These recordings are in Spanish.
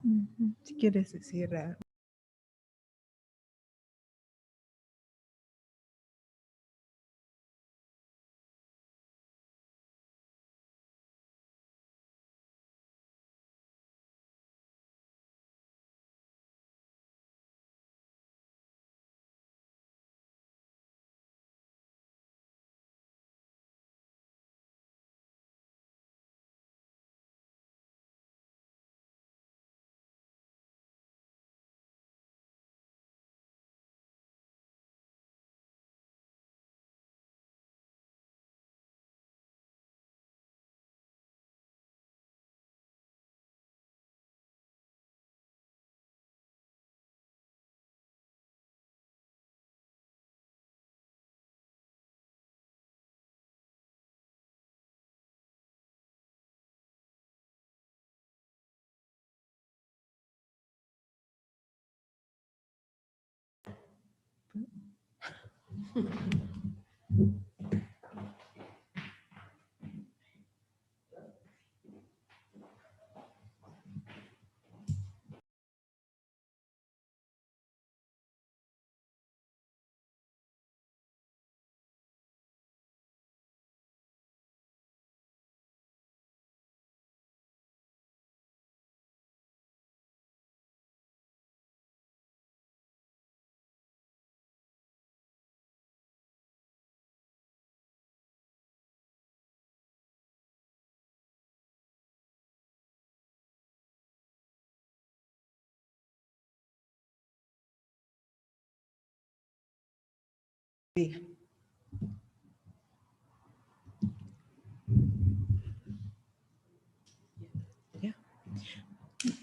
Ujú. Si quieres, cierra.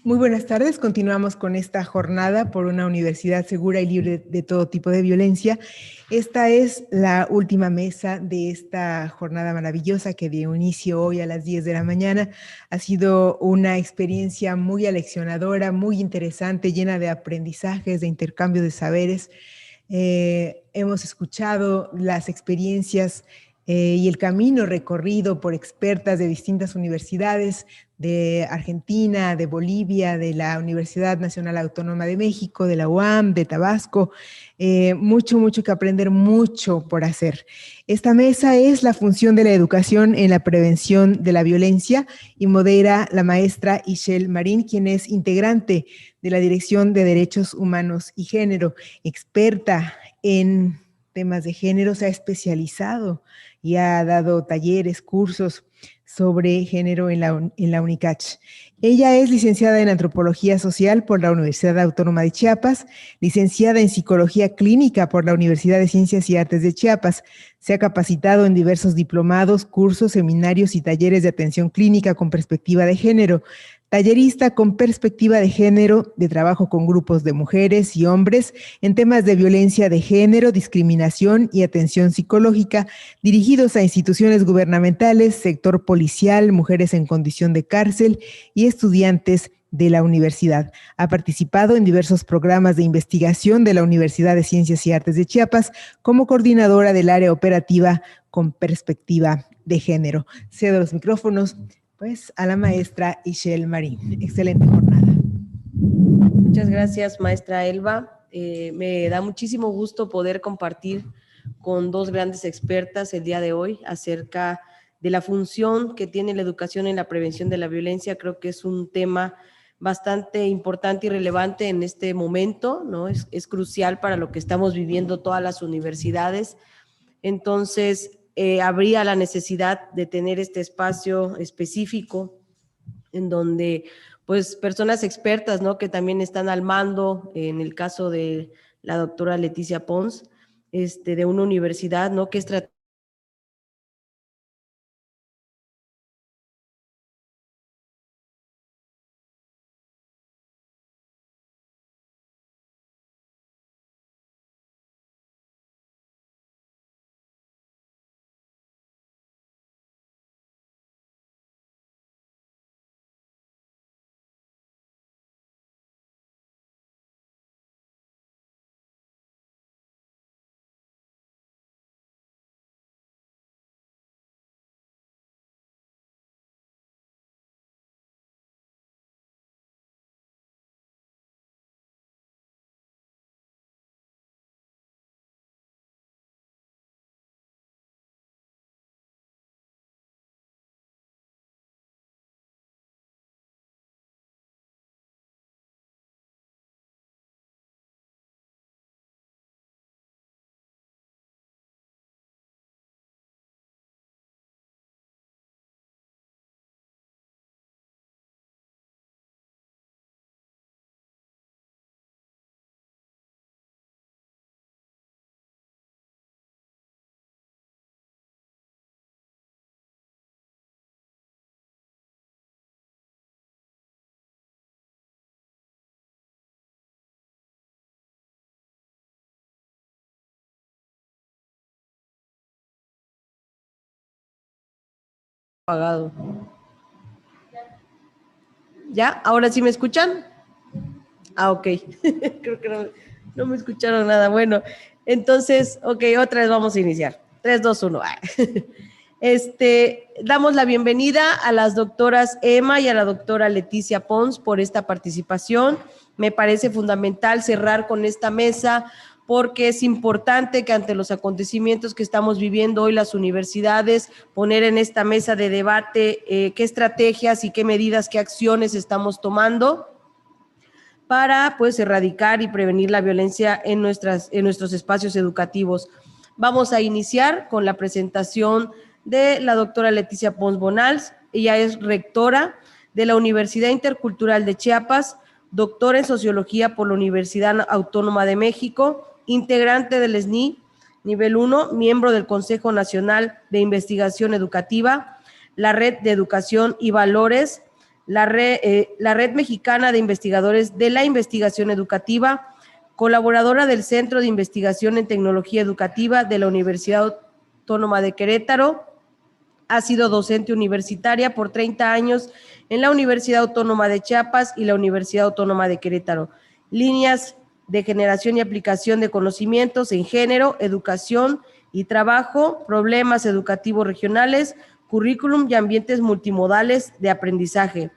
Muy buenas tardes. Continuamos con esta jornada por una universidad segura y libre de todo tipo de violencia. Esta es la última mesa de esta jornada maravillosa que dio inicio hoy a las 10 de la mañana. Ha sido una experiencia muy aleccionadora, muy interesante, llena de aprendizajes, de intercambio de saberes. Hemos escuchado las experiencias y el camino recorrido por expertas de distintas universidades, de Argentina, de Bolivia, de la Universidad Nacional Autónoma de México, de la UAM, de Tabasco. Mucho que aprender, mucho por hacer. Esta mesa es la función de la educación en la prevención de la violencia y modera la maestra Ishel Marín, quien es integrante de la Dirección de Derechos Humanos y Género, experta en temas de género, se ha especializado y ha dado talleres, cursos sobre género en la UNICACH. Ella es licenciada en Antropología Social por la Universidad Autónoma de Chiapas, licenciada en Psicología Clínica por la Universidad de Ciencias y Artes de Chiapas. Se ha capacitado en diversos diplomados, cursos, seminarios y talleres de atención clínica con perspectiva de género. Tallerista con perspectiva de género, de trabajo con grupos de mujeres y hombres en temas de violencia de género, discriminación y atención psicológica, dirigidos a instituciones gubernamentales, sector policial, mujeres en condición de cárcel y estudiantes de la universidad. Ha participado en diversos programas de investigación de la Universidad de Ciencias y Artes de Chiapas como coordinadora del área operativa con perspectiva de género. Cedo los micrófonos, pues, a la maestra Ishel Marín. Excelente jornada. Muchas gracias, maestra Elba. Me da muchísimo gusto poder compartir con dos grandes expertas el día de hoy acerca de la función que tiene la educación en la prevención de la violencia. Creo que es un tema bastante importante y relevante en este momento, ¿no? Es crucial para lo que estamos viviendo todas las universidades. Entonces, habría la necesidad de tener este espacio específico en donde pues personas expertas, ¿no? Que también están al mando, en el caso de la doctora Leticia Pons, de una universidad, ¿no? Que Apagado. ¿Ya? ¿Ahora sí me escuchan? Ah, ok. Creo que no me escucharon nada. Bueno, entonces, ok, otra vez vamos a iniciar. 3, 2, 1. Damos la bienvenida a las doctoras Emma y a la doctora Leticia Pons por esta participación. Me parece fundamental cerrar con esta mesa porque es importante que ante los acontecimientos que estamos viviendo hoy las universidades, poner en esta mesa de debate qué estrategias y qué medidas, qué acciones estamos tomando para pues erradicar y prevenir la violencia en nuestros espacios educativos. Vamos a iniciar con la presentación de la doctora Leticia Pons Bonals. Ella es rectora de la Universidad Intercultural de Chiapas, doctora en Sociología por la Universidad Autónoma de México, integrante del SNI nivel 1, miembro del Consejo Nacional de Investigación Educativa, la Red de Educación y Valores, la Red Mexicana de Investigadores de la Investigación Educativa, colaboradora del Centro de Investigación en Tecnología Educativa de la Universidad Autónoma de Querétaro. Ha sido docente universitaria por 30 años en la Universidad Autónoma de Chiapas y la Universidad Autónoma de Querétaro. Líneas de generación y aplicación de conocimientos en género, educación y trabajo, problemas educativos regionales, currículum y ambientes multimodales de aprendizaje.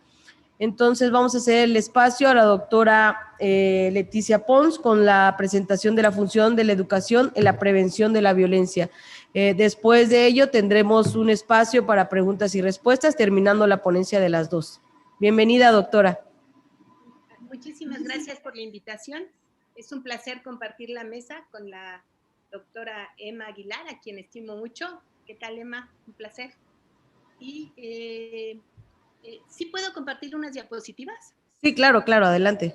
Entonces vamos a hacer el espacio a la doctora Leticia Pons con la presentación de la función de la educación en la prevención de la violencia. Después de ello tendremos un espacio para preguntas y respuestas, terminando la ponencia de las 2. Bienvenida, doctora. Muchísimas gracias por la invitación. Es un placer compartir la mesa con la doctora Emma Aguilar, a quien estimo mucho. ¿Qué tal, Emma? Un placer. Y ¿sí puedo compartir unas diapositivas? Sí, claro, adelante.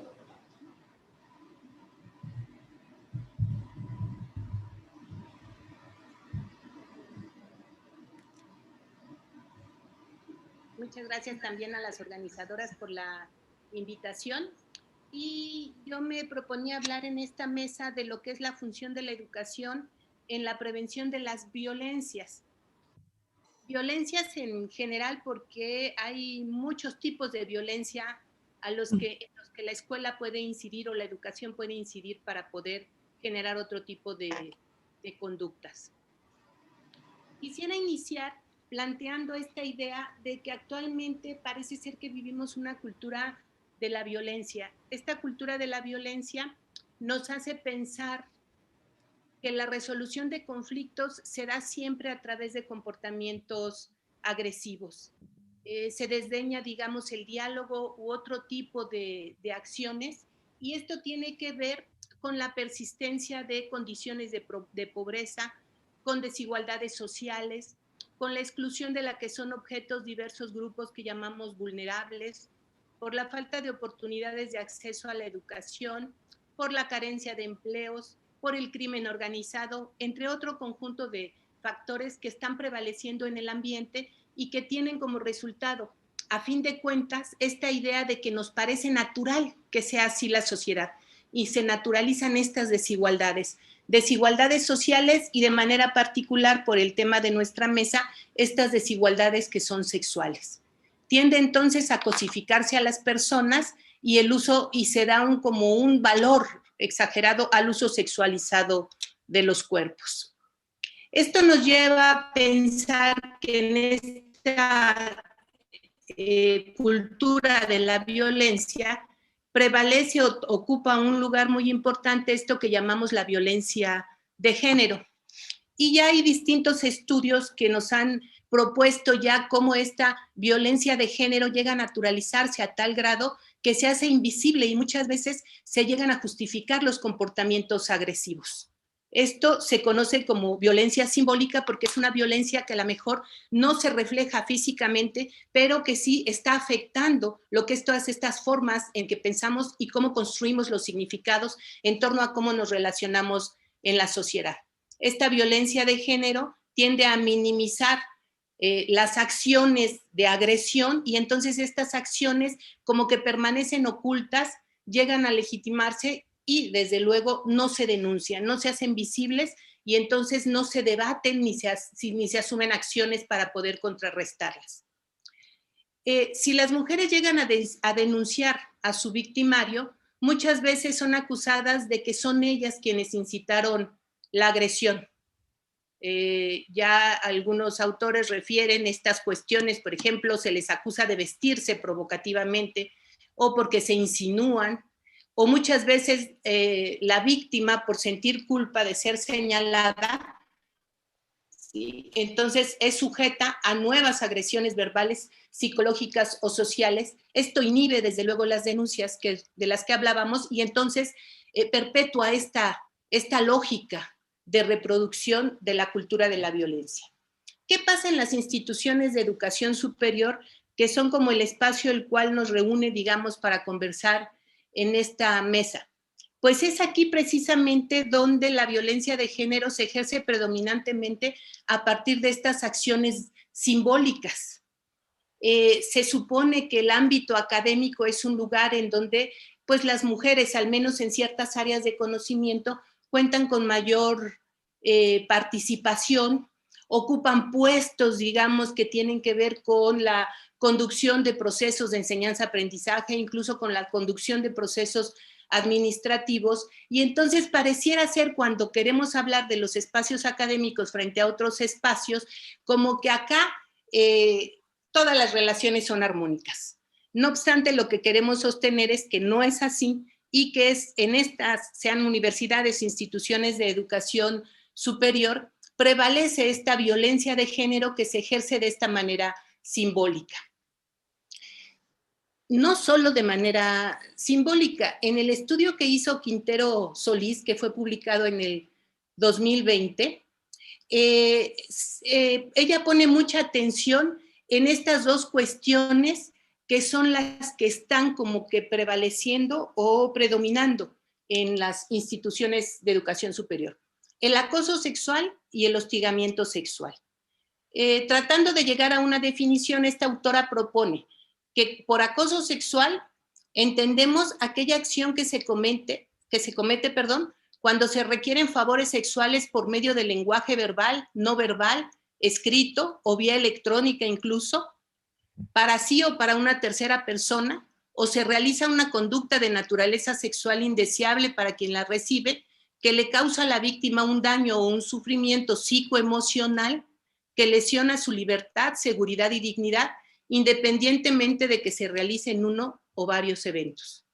Muchas gracias también a las organizadoras por la invitación. Y yo me proponía hablar en esta mesa de lo que es la función de la educación en la prevención de las violencias. Violencias en general, porque hay muchos tipos de violencia en los que la escuela puede incidir o la educación puede incidir para poder generar otro tipo de conductas. Quisiera iniciar planteando esta idea de que actualmente parece ser que vivimos una cultura de la violencia. Esta cultura de la violencia nos hace pensar que la resolución de conflictos se da siempre a través de comportamientos agresivos. Se desdeña, digamos, el diálogo u otro tipo de acciones, y esto tiene que ver con la persistencia de condiciones de pobreza, con desigualdades sociales, con la exclusión de la que son objetos diversos grupos que llamamos vulnerables, por la falta de oportunidades de acceso a la educación, por la carencia de empleos, por el crimen organizado, entre otro conjunto de factores que están prevaleciendo en el ambiente y que tienen como resultado, a fin de cuentas, esta idea de que nos parece natural que sea así la sociedad, y se naturalizan estas desigualdades sociales, y de manera particular, por el tema de nuestra mesa, estas desigualdades que son sexuales. Tiende entonces a cosificarse a las personas y se da como un valor exagerado al uso sexualizado de los cuerpos. Esto nos lleva a pensar que en esta cultura de la violencia prevalece o ocupa un lugar muy importante esto que llamamos la violencia de género. Y ya hay distintos estudios que nos han propuesto ya cómo esta violencia de género llega a naturalizarse a tal grado que se hace invisible y muchas veces se llegan a justificar los comportamientos agresivos. Esto se conoce como violencia simbólica porque es una violencia que a lo mejor no se refleja físicamente, pero que sí está afectando lo que es todas estas formas en que pensamos y cómo construimos los significados en torno a cómo nos relacionamos en la sociedad. Esta violencia de género tiende a minimizar las acciones de agresión, y entonces estas acciones como que permanecen ocultas, llegan a legitimarse y desde luego no se denuncian, no se hacen visibles, y entonces no se debaten ni se asumen acciones para poder contrarrestarlas. Si las mujeres llegan a denunciar a su victimario, muchas veces son acusadas de que son ellas quienes incitaron la agresión. Ya algunos autores refieren estas cuestiones, por ejemplo, se les acusa de vestirse provocativamente o porque se insinúan, o muchas veces la víctima, por sentir culpa de ser señalada, ¿sí?, entonces es sujeta a nuevas agresiones verbales, psicológicas o sociales. Esto inhibe desde luego las denuncias de las que hablábamos, y entonces perpetúa esta lógica de reproducción de la cultura de la violencia. ¿Qué pasa en las instituciones de educación superior, que son como el espacio el cual nos reúne, digamos, para conversar en esta mesa? Pues es aquí precisamente donde la violencia de género se ejerce predominantemente a partir de estas acciones simbólicas. Se supone que el ámbito académico es un lugar en donde pues las mujeres, al menos en ciertas áreas de conocimiento, cuentan con mayor participación, ocupan puestos, digamos, que tienen que ver con la conducción de procesos de enseñanza-aprendizaje, incluso con la conducción de procesos administrativos, y entonces pareciera ser, cuando queremos hablar de los espacios académicos frente a otros espacios, como que acá todas las relaciones son armónicas. No obstante, lo que queremos sostener es que no es así, y que en estas, sean universidades, instituciones de educación superior, prevalece esta violencia de género que se ejerce de esta manera simbólica. No solo de manera simbólica. En el estudio que hizo Quintero Solís, que fue publicado en el 2020, ella pone mucha atención en estas dos cuestiones que son las que están como que prevaleciendo o predominando en las instituciones de educación superior: el acoso sexual y el hostigamiento sexual. Tratando de llegar a una definición, esta autora propone que por acoso sexual entendemos aquella acción que se comete, cuando se requieren favores sexuales por medio del lenguaje verbal, no verbal, escrito o vía electrónica incluso, para sí o para una tercera persona, o se realiza una conducta de naturaleza sexual indeseable para quien la recibe, que le causa a la víctima un daño o un sufrimiento psicoemocional que lesiona su libertad, seguridad y dignidad, independientemente de que se realicen uno o varios eventos.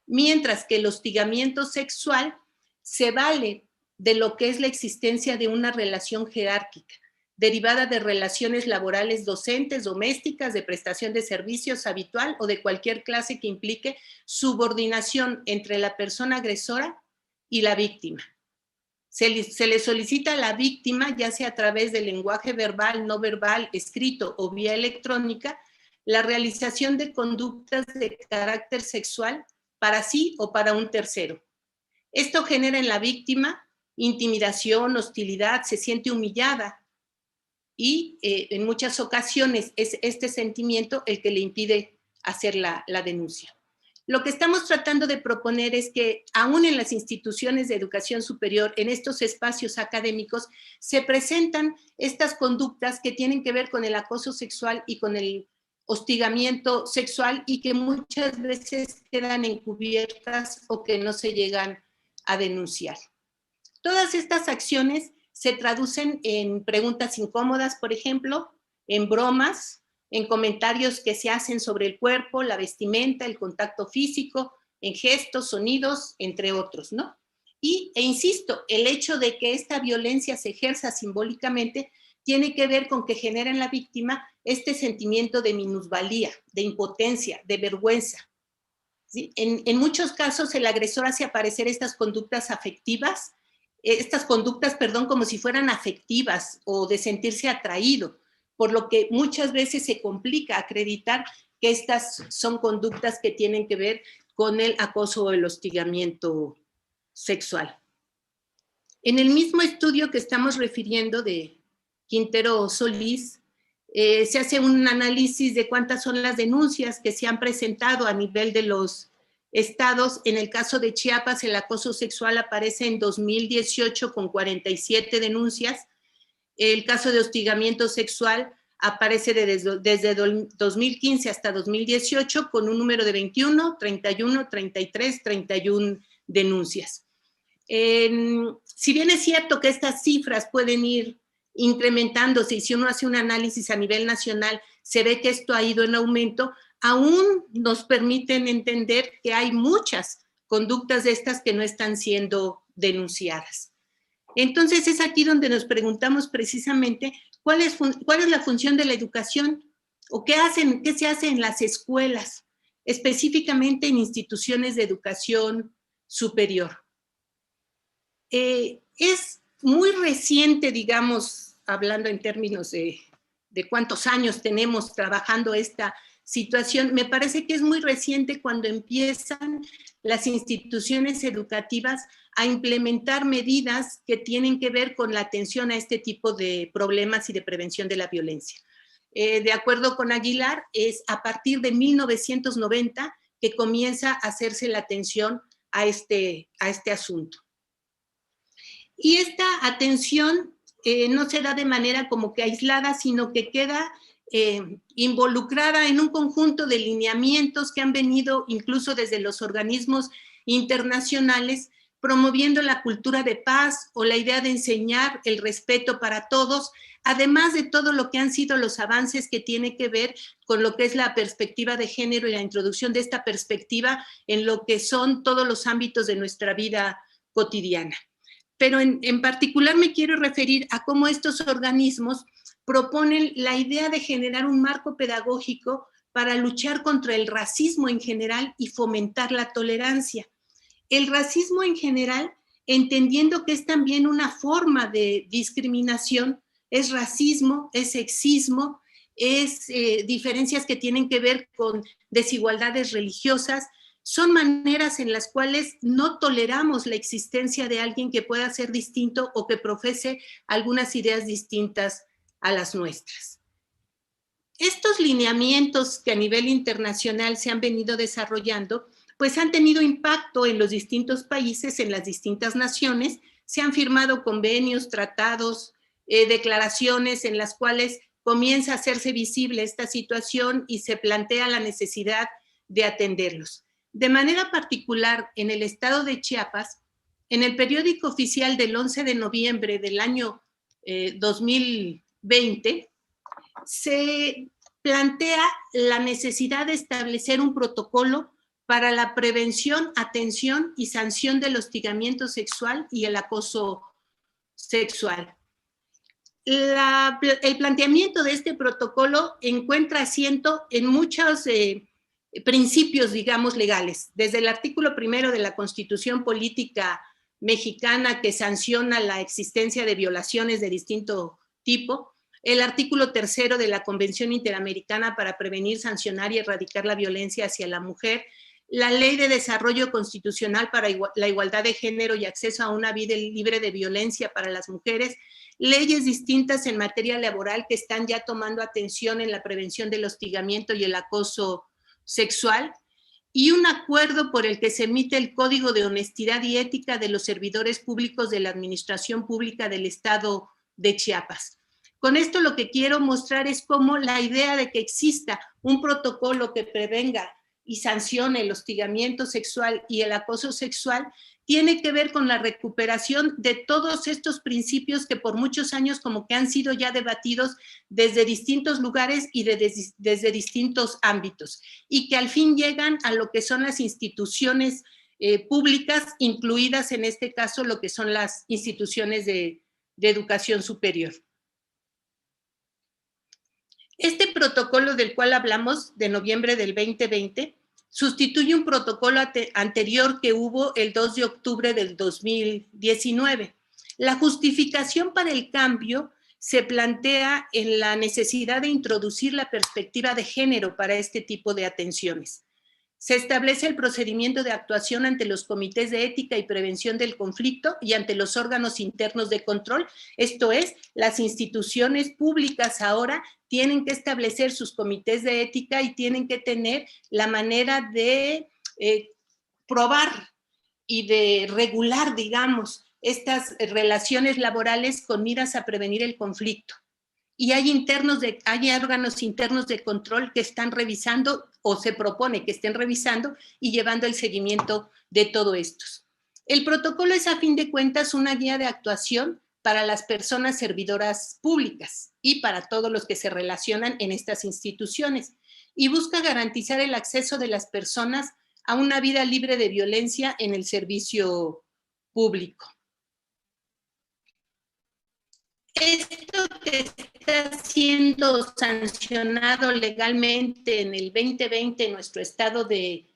Mientras que el hostigamiento sexual se vale de lo que es la existencia de una relación jerárquica, derivada de relaciones laborales docentes, domésticas, de prestación de servicios habitual o de cualquier clase que implique subordinación entre la persona agresora y la víctima. Se le solicita a la víctima, ya sea a través del lenguaje verbal, no verbal, escrito o vía electrónica, la realización de conductas de carácter sexual para sí o para un tercero. Esto genera en la víctima intimidación, hostilidad, se siente humillada, y en muchas ocasiones es este sentimiento el que le impide hacer la denuncia. Lo que estamos tratando de proponer es que aún en las instituciones de educación superior, en estos espacios académicos, se presentan estas conductas que tienen que ver con el acoso sexual y con el hostigamiento sexual, y que muchas veces quedan encubiertas o que no se llegan a denunciar. Todas estas acciones se traducen en preguntas incómodas, por ejemplo, en bromas, en comentarios que se hacen sobre el cuerpo, la vestimenta, el contacto físico, en gestos, sonidos, entre otros, ¿no? E insisto, el hecho de que esta violencia se ejerza simbólicamente tiene que ver con que genera en la víctima este sentimiento de minusvalía, de impotencia, de vergüenza, ¿sí? En muchos casos el agresor hace aparecer estas conductas afectivas, como si fueran afectivas o de sentirse atraído, por lo que muchas veces se complica acreditar que estas son conductas que tienen que ver con el acoso o el hostigamiento sexual. En el mismo estudio que estamos refiriendo de Quintero Solís, se hace un análisis de cuántas son las denuncias que se han presentado a nivel de los estados. En el caso de Chiapas, el acoso sexual aparece en 2018 con 47 denuncias. El caso de hostigamiento sexual aparece desde 2015 hasta 2018 con un número de 21, 31, 33, 31 denuncias. Si bien es cierto que estas cifras pueden ir incrementándose y si uno hace un análisis a nivel nacional se ve que esto ha ido en aumento, aún nos permiten entender que hay muchas conductas de estas que no están siendo denunciadas. Entonces es aquí donde nos preguntamos precisamente cuál es la función de la educación o qué se hace en las escuelas, específicamente en instituciones de educación superior. Es muy reciente, digamos, hablando en términos de cuántos años tenemos trabajando esta situación, me parece que es muy reciente cuando empiezan las instituciones educativas a implementar medidas que tienen que ver con la atención a este tipo de problemas y de prevención de la violencia. De acuerdo con Aguilar, es a partir de 1990 que comienza a hacerse la atención a este asunto. Y esta atención no se da de manera como que aislada, sino que queda involucrada en un conjunto de lineamientos que han venido incluso desde los organismos internacionales promoviendo la cultura de paz o la idea de enseñar el respeto para todos, además de todo lo que han sido los avances que tiene que ver con lo que es la perspectiva de género y la introducción de esta perspectiva en lo que son todos los ámbitos de nuestra vida cotidiana. Pero en particular me quiero referir a cómo estos organismos proponen la idea de generar un marco pedagógico para luchar contra el racismo en general y fomentar la tolerancia. El racismo en general, entendiendo que es también una forma de discriminación, es racismo, es sexismo, es diferencias que tienen que ver con desigualdades religiosas, son maneras en las cuales no toleramos la existencia de alguien que pueda ser distinto o que profese algunas ideas distintas a las nuestras. Estos lineamientos que a nivel internacional se han venido desarrollando, pues han tenido impacto en los distintos países, en las distintas naciones, se han firmado convenios, tratados, declaraciones en las cuales comienza a hacerse visible esta situación y se plantea la necesidad de atenderlos. De manera particular, en el estado de Chiapas, en el periódico oficial del 11 de noviembre del año 2020, se plantea la necesidad de establecer un protocolo para la prevención, atención y sanción del hostigamiento sexual y el acoso sexual. El planteamiento de este protocolo encuentra asiento en muchos principios, digamos, legales, desde el artículo 1 de la Constitución Política Mexicana que sanciona la existencia de violaciones de distinto tipo, el artículo 3 de la Convención Interamericana para prevenir, sancionar y erradicar la violencia hacia la mujer, la Ley de Desarrollo Constitucional para la Igualdad de Género y Acceso a una vida libre de violencia para las mujeres, leyes distintas en materia laboral que están ya tomando atención en la prevención del hostigamiento y el acoso sexual, y un acuerdo por el que se emite el Código de Honestidad y Ética de los Servidores Públicos de la Administración Pública del Estado de Chiapas. Con esto lo que quiero mostrar es cómo la idea de que exista un protocolo que prevenga y sancione el hostigamiento sexual y el acoso sexual tiene que ver con la recuperación de todos estos principios que por muchos años como que han sido ya debatidos desde distintos lugares y desde distintos ámbitos y que al fin llegan a lo que son las instituciones públicas, incluidas en este caso lo que son las instituciones de educación superior. Este protocolo del cual hablamos de noviembre del 2020 sustituye un protocolo anterior que hubo el 2 de octubre del 2019. La justificación para el cambio se plantea en la necesidad de introducir la perspectiva de género para este tipo de atenciones. Se establece el procedimiento de actuación ante los comités de ética y prevención del conflicto y ante los órganos internos de control. Esto es, las instituciones públicas ahora tienen que establecer sus comités de ética y tienen que tener la manera de probar y de regular, digamos, estas relaciones laborales con miras a prevenir el conflicto. y hay órganos internos de control que están revisando o se propone que estén revisando y llevando el seguimiento de todo esto. El protocolo es, a fin de cuentas, una guía de actuación para las personas servidoras públicas y para todos los que se relacionan en estas instituciones, y busca garantizar el acceso de las personas a una vida libre de violencia en el servicio público. Esto que está siendo sancionado legalmente en el 2020 en nuestro estado de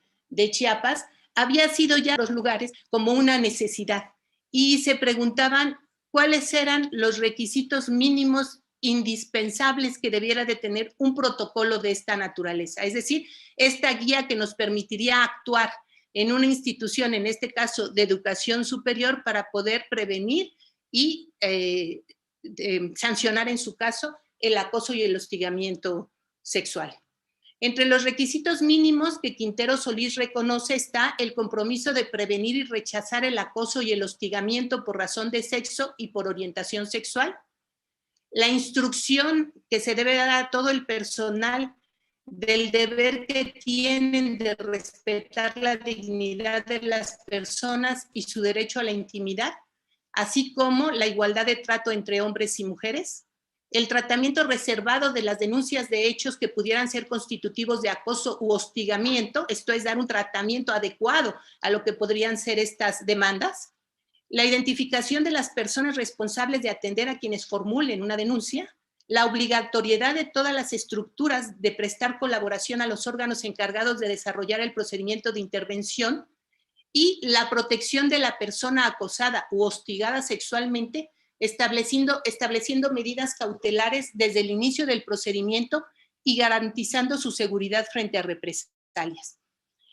Chiapas, había sido ya en los lugares como una necesidad, y se preguntaban cuáles eran los requisitos mínimos indispensables que debiera de tener un protocolo de esta naturaleza, es decir, esta guía que nos permitiría actuar en una institución, en este caso de educación superior, para poder prevenir y sancionar en su caso el acoso y el hostigamiento sexual. Entre los requisitos mínimos que Quintero Solís reconoce está el compromiso de prevenir y rechazar el acoso y el hostigamiento por razón de sexo y por orientación sexual, la instrucción que se debe dar a todo el personal del deber que tienen de respetar la dignidad de las personas y su derecho a la intimidad, así como la igualdad de trato entre hombres y mujeres, el tratamiento reservado de las denuncias de hechos que pudieran ser constitutivos de acoso u hostigamiento, esto es, dar un tratamiento adecuado a lo que podrían ser estas demandas, la identificación de las personas responsables de atender a quienes formulen una denuncia, la obligatoriedad de todas las estructuras de prestar colaboración a los órganos encargados de desarrollar el procedimiento de intervención, y la protección de la persona acosada u hostigada sexualmente, estableciendo medidas cautelares desde el inicio del procedimiento y garantizando su seguridad frente a represalias.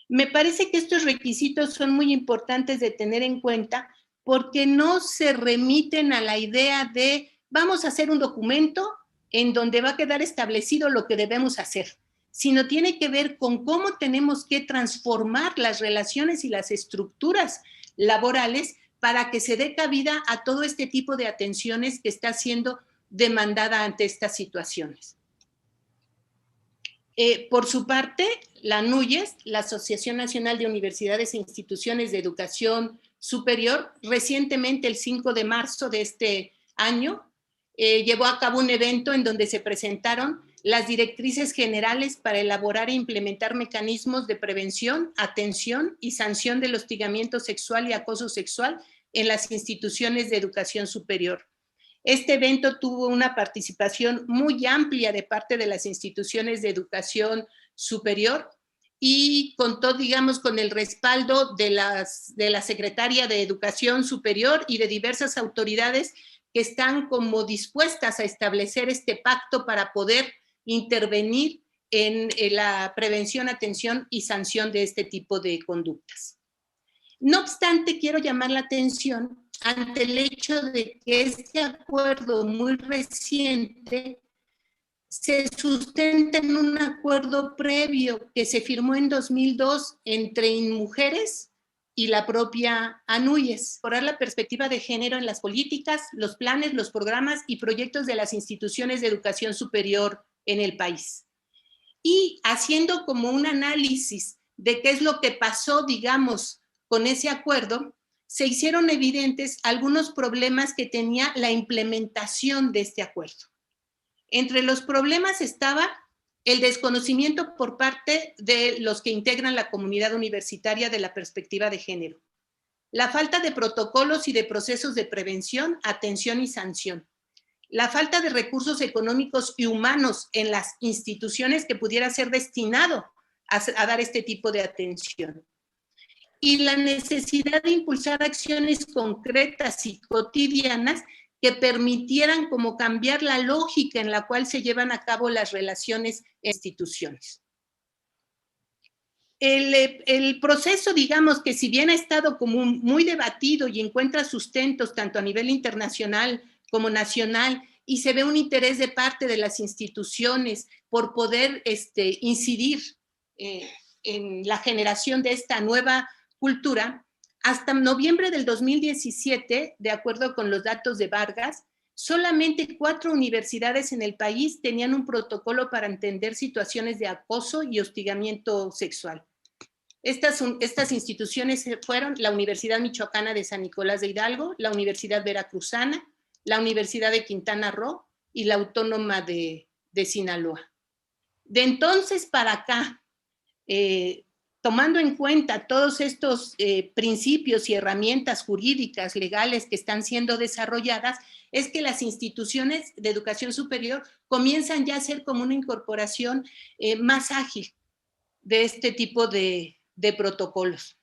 Me parece que estos requisitos son muy importantes de tener en cuenta porque no se remiten a la idea de vamos a hacer un documento en donde va a quedar establecido lo que debemos hacer, sino tiene que ver con cómo tenemos que transformar las relaciones y las estructuras laborales para que se dé cabida a todo este tipo de atenciones que está siendo demandada ante estas situaciones. Por su parte, la NUYES, la Asociación Nacional de Universidades e Instituciones de Educación Superior, recientemente, el 5 de marzo de este año, llevó a cabo un evento en donde se presentaron las directrices generales para elaborar e implementar mecanismos de prevención, atención y sanción del hostigamiento sexual y acoso sexual en las instituciones de educación superior. Este evento tuvo una participación muy amplia de parte de las instituciones de educación superior y contó, digamos, con el respaldo de la Secretaria de Educación Superior y de diversas autoridades que están como dispuestas a establecer este pacto para poder intervenir en la prevención, atención y sanción de este tipo de conductas. No obstante, quiero llamar la atención ante el hecho de que este acuerdo muy reciente se sustenta en un acuerdo previo que se firmó en 2002 entre INMujeres y la propia ANUYES, mejorar la perspectiva de género en las políticas, los planes, los programas y proyectos de las instituciones de educación superior en el país. Y haciendo como un análisis de qué es lo que pasó, digamos, con ese acuerdo, se hicieron evidentes algunos problemas que tenía la implementación de este acuerdo. Entre los problemas estaba el desconocimiento por parte de los que integran la comunidad universitaria de la perspectiva de género, la falta de protocolos y de procesos de prevención, atención y sanción, la falta de recursos económicos y humanos en las instituciones que pudiera ser destinado a dar este tipo de atención, y la necesidad de impulsar acciones concretas y cotidianas que permitieran como cambiar la lógica en la cual se llevan a cabo las relaciones en instituciones. El proceso, digamos, que si bien ha estado como muy debatido y encuentra sustentos tanto a nivel internacional como nacional, y se ve un interés de parte de las instituciones por poder incidir en la generación de esta nueva cultura, hasta noviembre del 2017, de acuerdo con los datos de Vargas, solamente 4 universidades en el país tenían un protocolo para entender situaciones de acoso y hostigamiento sexual. Estas instituciones fueron la Universidad Michoacana de San Nicolás de Hidalgo, la Universidad Veracruzana, la Universidad de Quintana Roo y la Autónoma de Sinaloa. De entonces para acá, tomando en cuenta todos estos principios y herramientas jurídicas, legales que están siendo desarrolladas, es que las instituciones de educación superior comienzan ya a ser como una incorporación más ágil de este tipo de protocolos.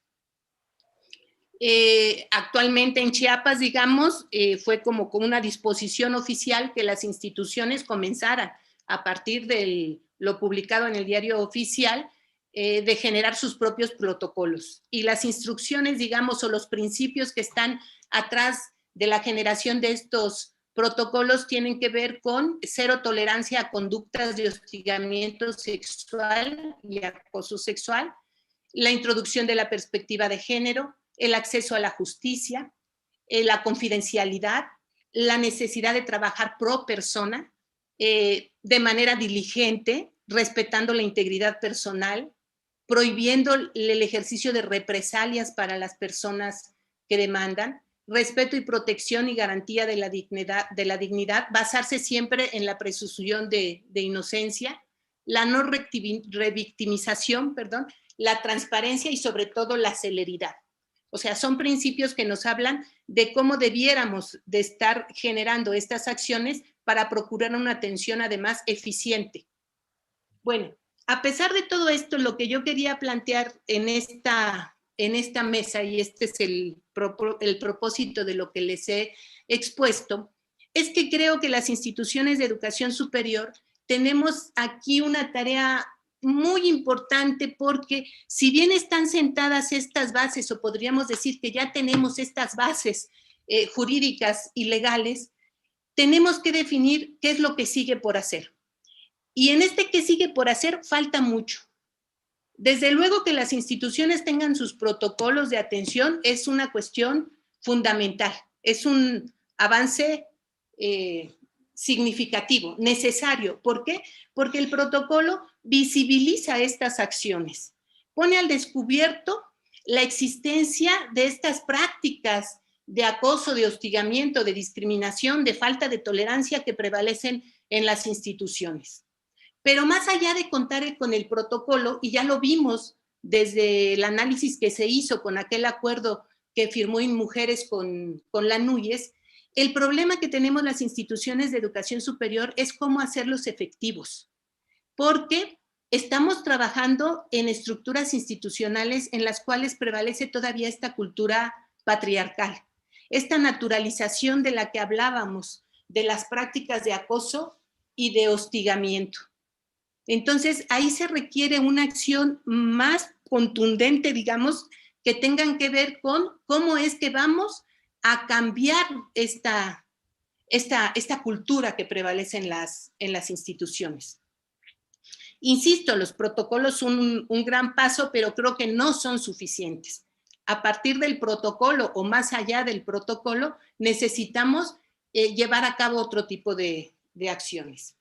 Actualmente en Chiapas, digamos, fue como una disposición oficial que las instituciones comenzaran a partir de lo publicado en el diario oficial, de generar sus propios protocolos. Y las instrucciones, digamos, o los principios que están atrás de la generación de estos protocolos tienen que ver con cero tolerancia a conductas de hostigamiento sexual y acoso sexual, la introducción de la perspectiva de género, el acceso a la justicia, la confidencialidad, la necesidad de trabajar pro persona, de manera diligente, respetando la integridad personal, prohibiendo el ejercicio de represalias para las personas que demandan, respeto y protección y garantía de la dignidad, basarse siempre en la presunción de inocencia, la no revictimización, la transparencia y sobre todo la celeridad. O sea, son principios que nos hablan de cómo debiéramos de estar generando estas acciones para procurar una atención además eficiente. Bueno, a pesar de todo esto, lo que yo quería plantear en esta mesa, y este es el propósito de lo que les he expuesto, es que creo que las instituciones de educación superior tenemos aquí una tarea muy importante, porque si bien están sentadas estas bases, o podríamos decir que ya tenemos estas bases jurídicas y legales, tenemos que definir qué es lo que sigue por hacer. Y en este que sigue por hacer falta mucho. Desde luego que las instituciones tengan sus protocolos de atención es una cuestión fundamental, es un avance significativo, necesario. ¿Por qué? Porque el protocolo visibiliza estas acciones, pone al descubierto la existencia de estas prácticas de acoso, de hostigamiento, de discriminación, de falta de tolerancia que prevalecen en las instituciones. Pero más allá de contar con el protocolo, y ya lo vimos desde el análisis que se hizo con aquel acuerdo que firmó InMujeres con la NUYES, el problema que tenemos las instituciones de educación superior es cómo hacerlos efectivos, porque estamos trabajando en estructuras institucionales en las cuales prevalece todavía esta cultura patriarcal, esta naturalización de la que hablábamos, de las prácticas de acoso y de hostigamiento. Entonces, ahí se requiere una acción más contundente, digamos, que tengan que ver con cómo es que vamos a cambiar esta cultura que prevalece en las instituciones. Insisto, los protocolos son un gran paso, pero creo que no son suficientes. A partir del protocolo o más allá del protocolo, necesitamos llevar a cabo otro tipo de acciones.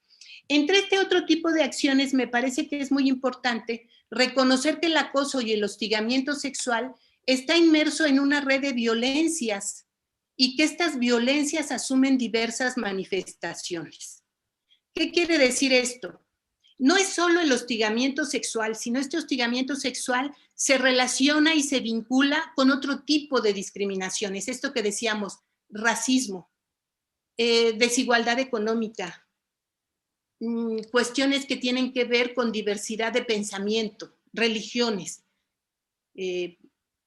Entre este otro tipo de acciones me parece que es muy importante reconocer que el acoso y el hostigamiento sexual está inmerso en una red de violencias y que estas violencias asumen diversas manifestaciones. ¿Qué quiere decir esto? No es solo el hostigamiento sexual, sino este hostigamiento sexual se relaciona y se vincula con otro tipo de discriminaciones. Esto que decíamos, racismo, desigualdad económica, cuestiones que tienen que ver con diversidad de pensamiento, religiones,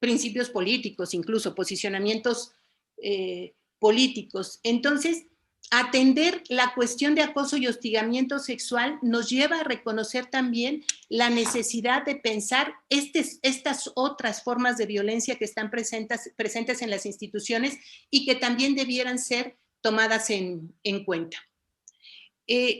principios políticos, incluso posicionamientos políticos. Entonces, atender la cuestión de acoso y hostigamiento sexual nos lleva a reconocer también la necesidad de pensar estas otras formas de violencia que están presentes en las instituciones y que también debieran ser tomadas en cuenta.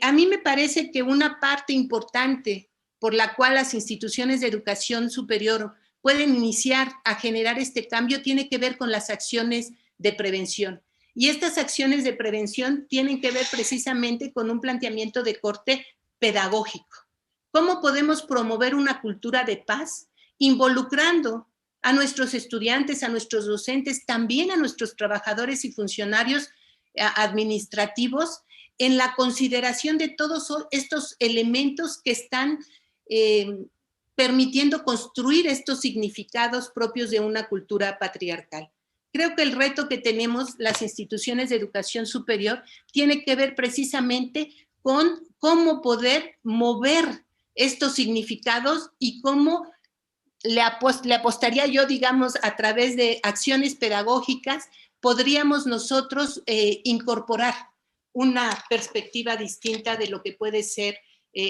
A mí me parece que una parte importante por la cual las instituciones de educación superior pueden iniciar a generar este cambio tiene que ver con las acciones de prevención. Y estas acciones de prevención tienen que ver precisamente con un planteamiento de corte pedagógico. ¿Cómo podemos promover una cultura de paz involucrando a nuestros estudiantes, a nuestros docentes, también a nuestros trabajadores y funcionarios administrativos en la consideración de todos estos elementos que están permitiendo construir estos significados propios de una cultura patriarcal? Creo que el reto que tenemos las instituciones de educación superior tiene que ver precisamente con cómo poder mover estos significados y cómo le apostaría yo, digamos, a través de acciones pedagógicas, podríamos nosotros incorporar una perspectiva distinta de lo que puede ser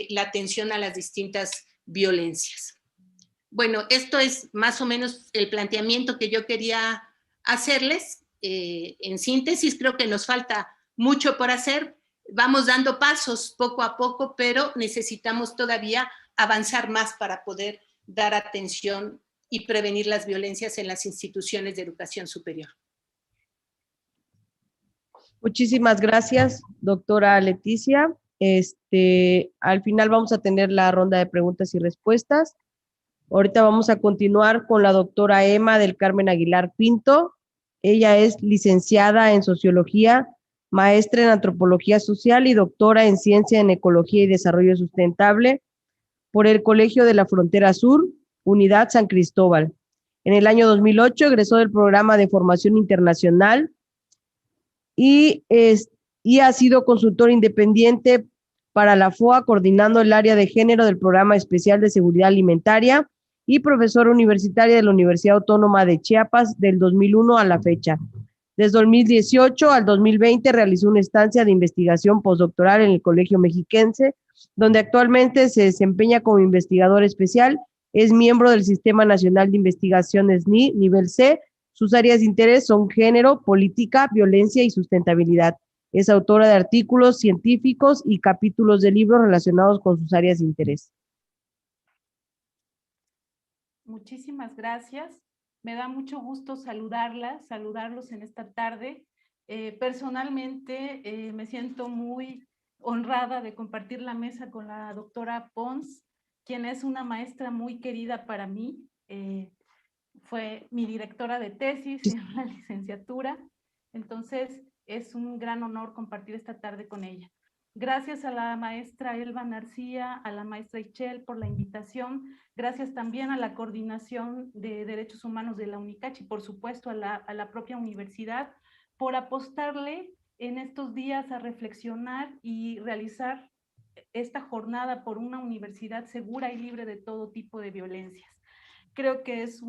la atención a las distintas violencias. Bueno, esto es más o menos el planteamiento que yo quería hacerles. En síntesis, creo que nos falta mucho por hacer. Vamos dando pasos poco a poco, pero necesitamos todavía avanzar más para poder dar atención y prevenir las violencias en las instituciones de educación superior. Muchísimas gracias, doctora Leticia. Al final vamos a tener la ronda de preguntas y respuestas. Ahorita vamos a continuar con la doctora Emma del Carmen Aguilar Pinto. Ella es licenciada en Sociología, maestra en Antropología Social y doctora en Ciencia en Ecología y Desarrollo Sustentable por el Colegio de la Frontera Sur, Unidad San Cristóbal. En el año 2008 egresó del Programa de Formación Internacional y ha sido consultor independiente para la FOA, coordinando el área de género del Programa Especial de Seguridad Alimentaria y profesora universitaria de la Universidad Autónoma de Chiapas del 2001 a la fecha. Desde 2018 al 2020 realizó una estancia de investigación postdoctoral en el Colegio Mexiquense, donde actualmente se desempeña como investigador especial. Es miembro del Sistema Nacional de Investigación SNI, nivel C. Sus áreas de interés son género, política, violencia y sustentabilidad. Es autora de artículos científicos y capítulos de libros relacionados con sus áreas de interés. Muchísimas gracias. Me da mucho gusto saludarlos en esta tarde. Personalmente me siento muy honrada de compartir la mesa con la doctora Pons, quien es una maestra muy querida para mí. Fue mi directora de tesis en la licenciatura, entonces es un gran honor compartir esta tarde con ella. Gracias a la maestra Elba Narcía, a la maestra Ichel por la invitación, gracias también a la Coordinación de Derechos Humanos de la UNICACH y por supuesto a la propia universidad por apostarle en estos días a reflexionar y realizar esta jornada por una universidad segura y libre de todo tipo de violencias. Creo que es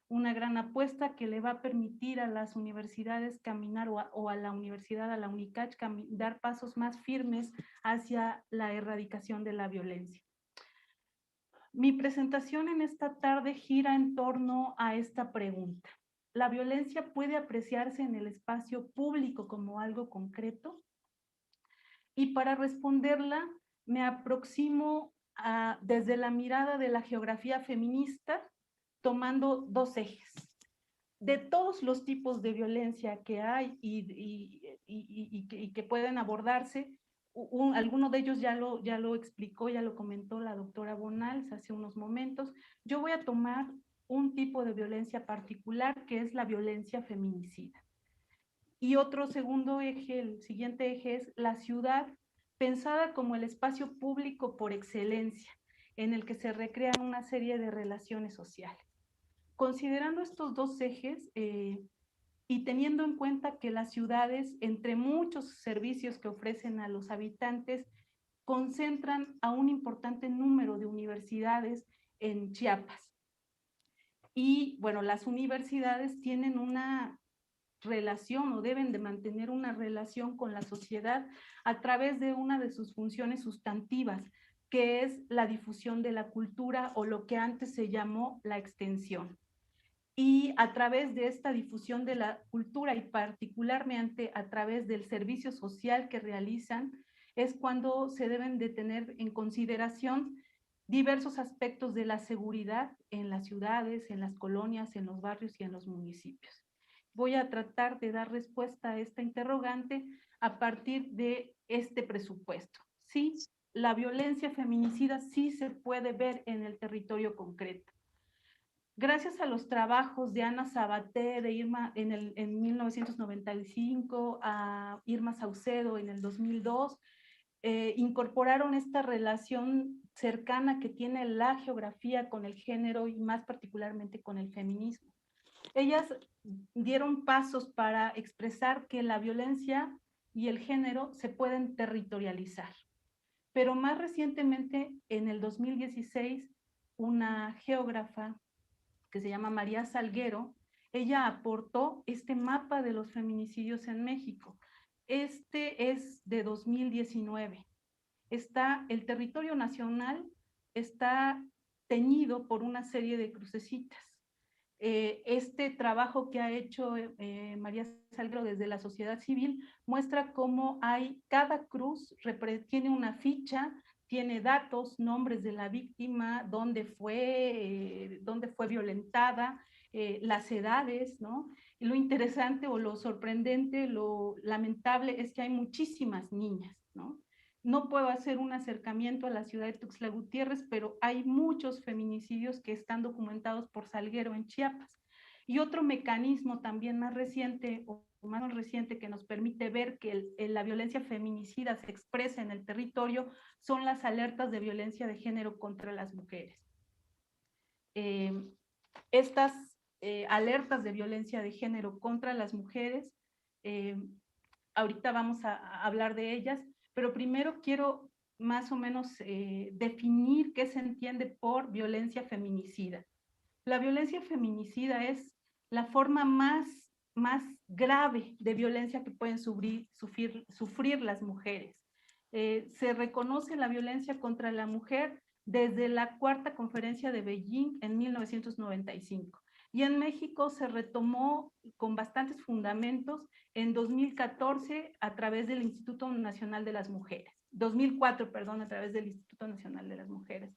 una gran apuesta que le va a permitir a las universidades caminar o a la universidad, a la UNICACH, dar pasos más firmes hacia la erradicación de la violencia. Mi presentación en esta tarde gira en torno a esta pregunta. ¿La violencia puede apreciarse en el espacio público como algo concreto? Y para responderla, me aproximo desde la mirada de la geografía feminista, tomando dos ejes. De todos los tipos de violencia que hay y que pueden abordarse, alguno de ellos ya lo explicó, ya lo comentó la doctora Bonals hace unos momentos. Yo voy a tomar un tipo de violencia particular que es la violencia feminicida. Y otro segundo eje, el siguiente eje es la ciudad pensada como el espacio público por excelencia, en el que se recrean una serie de relaciones sociales. Considerando estos dos ejes y teniendo en cuenta que las ciudades, entre muchos servicios que ofrecen a los habitantes, concentran a un importante número de universidades en Chiapas. Y bueno, las universidades tienen una relación o deben de mantener una relación con la sociedad a través de una de sus funciones sustantivas, que es la difusión de la cultura o lo que antes se llamó la extensión. Y a través de esta difusión de la cultura y particularmente a través del servicio social que realizan, es cuando se deben de tener en consideración diversos aspectos de la seguridad en las ciudades, en las colonias, en los barrios y en los municipios. voy a tratar de dar respuesta a esta interrogante a partir de este presupuesto. Sí, la violencia feminicida sí se puede ver en el territorio concreto. Gracias a los trabajos de Ana Sabaté, de Irma en 1995, a Irma Saucedo en el 2002, incorporaron esta relación cercana que tiene la geografía con el género y más particularmente con el feminismo. Ellas dieron pasos para expresar que la violencia y el género se pueden territorializar. Pero más recientemente, en el 2016, una geógrafa que se llama María Salguero, ella aportó este mapa de los feminicidios en México. Este es de 2019. El territorio nacional está teñido por una serie de crucecitas. Este trabajo que ha hecho María Salguero desde la sociedad civil muestra cómo cada cruz tiene una ficha, tiene datos, nombres de la víctima, dónde fue violentada, las edades, ¿no? Y lo interesante o lo sorprendente, lo lamentable es que hay muchísimas niñas, ¿no? No puedo hacer un acercamiento a la ciudad de Tuxtla Gutiérrez, pero hay muchos feminicidios que están documentados por Salguero en Chiapas. Y otro mecanismo también más reciente o más reciente que nos permite ver que la violencia feminicida se expresa en el territorio son las alertas de violencia de género contra las mujeres. Estas alertas de violencia de género contra las mujeres, ahorita vamos a hablar de ellas, pero primero quiero más o menos definir qué se entiende por violencia feminicida. La violencia feminicida es la forma más grave de violencia que pueden sufrir las mujeres. Se reconoce la violencia contra la mujer desde la Cuarta Conferencia de Beijing en 1995. Y en México se retomó con bastantes fundamentos en 2014 a través del Instituto Nacional de las Mujeres. 2004, perdón, a través del Instituto Nacional de las Mujeres.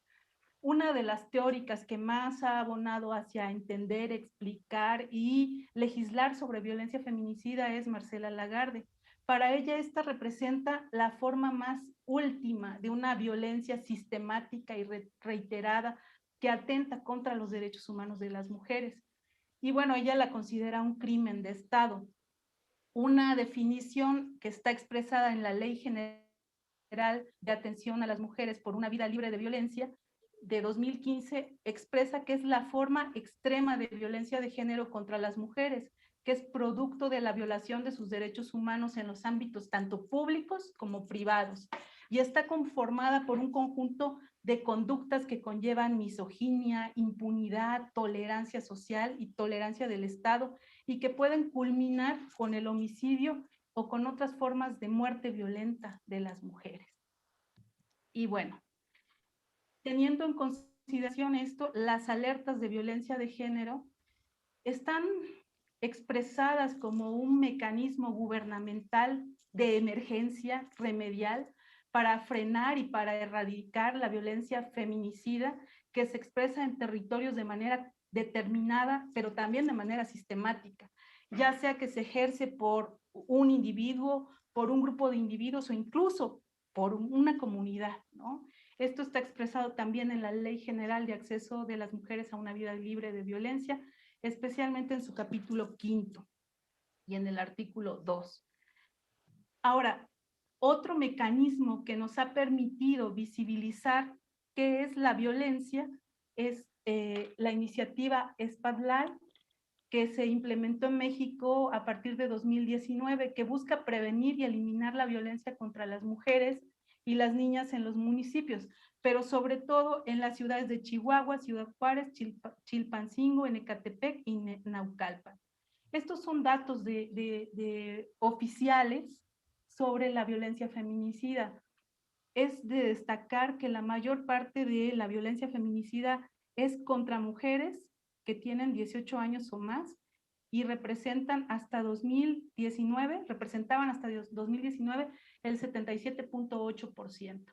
Una de las teóricas que más ha abonado hacia entender, explicar y legislar sobre violencia feminicida es Marcela Lagarde. Para ella esta representa la forma más última de una violencia sistemática y reiterada que atenta contra los derechos humanos de las mujeres. Y bueno, ella la considera un crimen de Estado. Una definición que está expresada en la Ley General de Atención a las Mujeres por una Vida Libre de Violencia de 2015 expresa que es la forma extrema de violencia de género contra las mujeres, que es producto de la violación de sus derechos humanos en los ámbitos tanto públicos como privados, y está conformada por un conjunto de conductas que conllevan misoginia, impunidad, tolerancia social y tolerancia del Estado, y que pueden culminar con el homicidio o con otras formas de muerte violenta de las mujeres. Y bueno, teniendo en consideración esto, las alertas de violencia de género están expresadas como un mecanismo gubernamental de emergencia remedial para frenar y para erradicar la violencia feminicida que se expresa en territorios de manera determinada, pero también de manera sistemática, ya sea que se ejerce por un individuo, por un grupo de individuos o incluso por una comunidad, ¿no? Esto está expresado también en la Ley General de Acceso de las Mujeres a una Vida Libre de Violencia, especialmente en su capítulo 5 y en el artículo 2. Ahora, otro mecanismo que nos ha permitido visibilizar qué es la violencia es la iniciativa SPADLAL, que se implementó en México a partir de 2019, que busca prevenir y eliminar la violencia contra las mujeres y las niñas en los municipios, pero sobre todo en las ciudades de Chihuahua, Ciudad Juárez, Chilpancingo, Ecatepec y Naucalpan. Estos son datos oficiales sobre la violencia feminicida. Es de destacar que la mayor parte de la violencia feminicida es contra mujeres que tienen 18 años o más y representan hasta 2019, representaban hasta 2019 el 77.8%,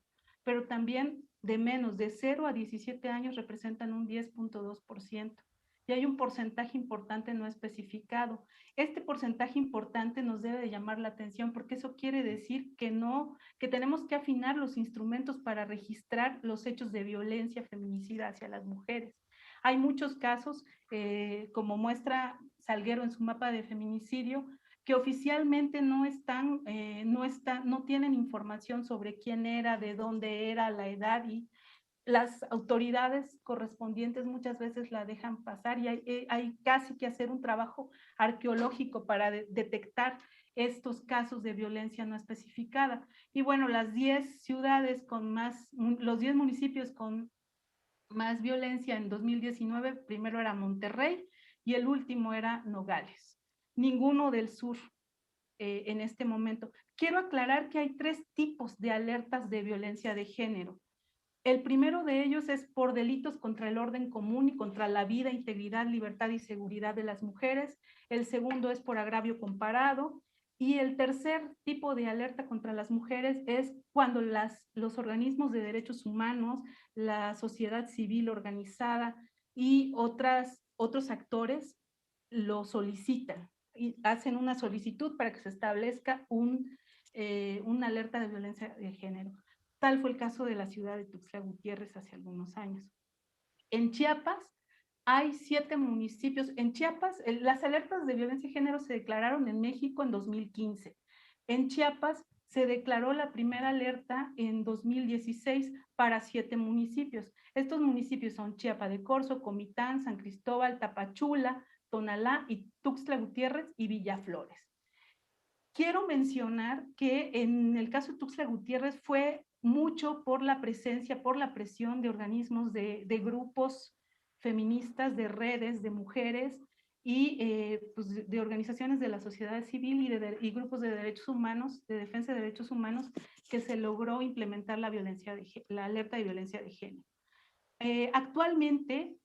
pero también de menos de 0 a 17 años representan un 10.2%. y hay un porcentaje importante no especificado. Este porcentaje importante nos debe de llamar la atención porque eso quiere decir que tenemos que afinar los instrumentos para registrar los hechos de violencia feminicida hacia las mujeres. Hay muchos casos, como muestra Salguero en su mapa de feminicidio, que oficialmente no tienen información sobre quién era, de dónde era, la edad, y las autoridades correspondientes muchas veces la dejan pasar y hay casi que hacer un trabajo arqueológico para detectar estos casos de violencia no especificada. Y bueno, las 10 ciudades los 10 municipios con más violencia en 2019, primero era Monterrey y el último era Nogales. Ninguno del sur en este momento. Quiero aclarar que hay 3 tipos de alertas de violencia de género. El primero de ellos es por delitos contra el orden común y contra la vida, integridad, libertad y seguridad de las mujeres. El segundo es por agravio comparado. Y el tercer tipo de alerta contra las mujeres es cuando los organismos de derechos humanos, la sociedad civil organizada y otros actores lo solicitan y hacen una solicitud para que se establezca una alerta de violencia de género. Tal fue el caso de la ciudad de Tuxtla Gutiérrez hace algunos años. En Chiapas hay 7 municipios. En Chiapas, las alertas de violencia de género se declararon en México en 2015. En Chiapas se declaró la primera alerta en 2016 para 7 municipios. Estos municipios son Chiapa de Corzo, Comitán, San Cristóbal, Tapachula, Tonalá y Tuxtla Gutiérrez y Villaflores. Quiero mencionar que en el caso de Tuxtla Gutiérrez fue mucho por la presencia, por la presión de organismos, de grupos feministas, de redes, de mujeres y pues de organizaciones de la sociedad civil y grupos de derechos humanos, de defensa de derechos humanos, que se logró implementar la alerta de violencia de género. Actualmente,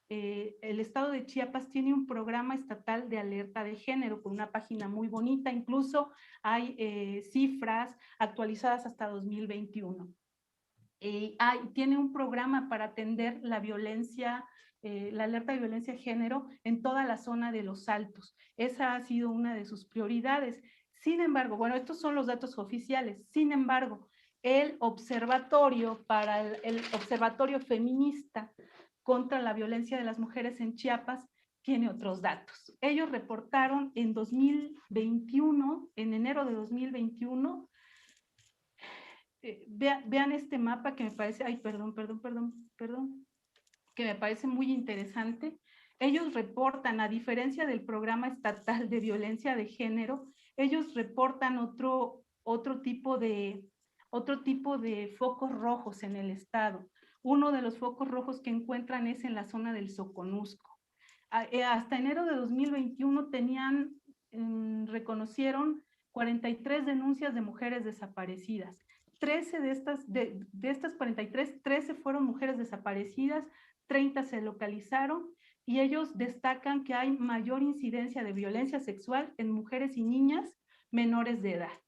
el estado de Chiapas tiene un programa estatal de alerta de género con una página muy bonita, incluso hay cifras actualizadas hasta 2021. Tiene un programa para atender la violencia, la alerta de violencia de género en toda la zona de Los Altos. Esa ha sido una de sus prioridades. Sin embargo, bueno, estos son los datos oficiales. Sin embargo, el observatorio el observatorio feminista contra la violencia de las mujeres en Chiapas tiene otros datos. Ellos reportaron en 2021, en enero de 2021, vean este mapa que me parece, que me parece muy interesante. Ellos reportan, a diferencia del programa estatal de violencia de género, ellos reportan otro tipo de focos rojos en el estado. Uno de los focos rojos que encuentran es en la zona del Soconusco. Hasta enero de 2021 reconocieron 43 denuncias de mujeres desaparecidas. 13 de estas 43, 13 fueron mujeres desaparecidas, 30 se localizaron y ellos destacan que hay mayor incidencia de violencia sexual en mujeres y niñas menores de edad.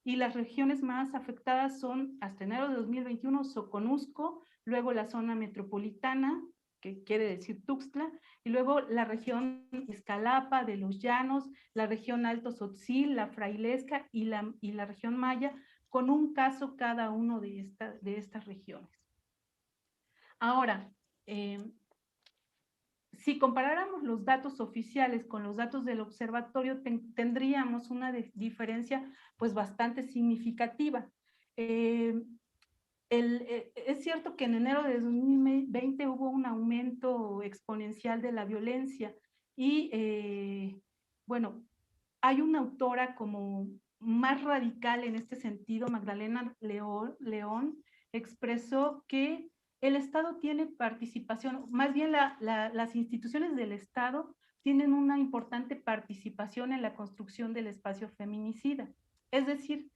Y las regiones más afectadas son, hasta enero de 2021, Soconusco, luego la zona metropolitana, que quiere decir Tuxtla, y luego la región Escalapa, de los Llanos, la región Alto Tzotzil, la Frailesca y la región Maya, con un caso cada uno de estas regiones. Ahora, si comparáramos los datos oficiales con los datos del observatorio, tendríamos una diferencia pues bastante significativa. Es cierto que en enero de 2020 hubo un aumento exponencial de la violencia y bueno, hay una autora como más radical en este sentido, Magdalena León, expresó que el Estado tiene participación, más bien las instituciones del Estado tienen una importante participación en la construcción del espacio feminicida. Es decir,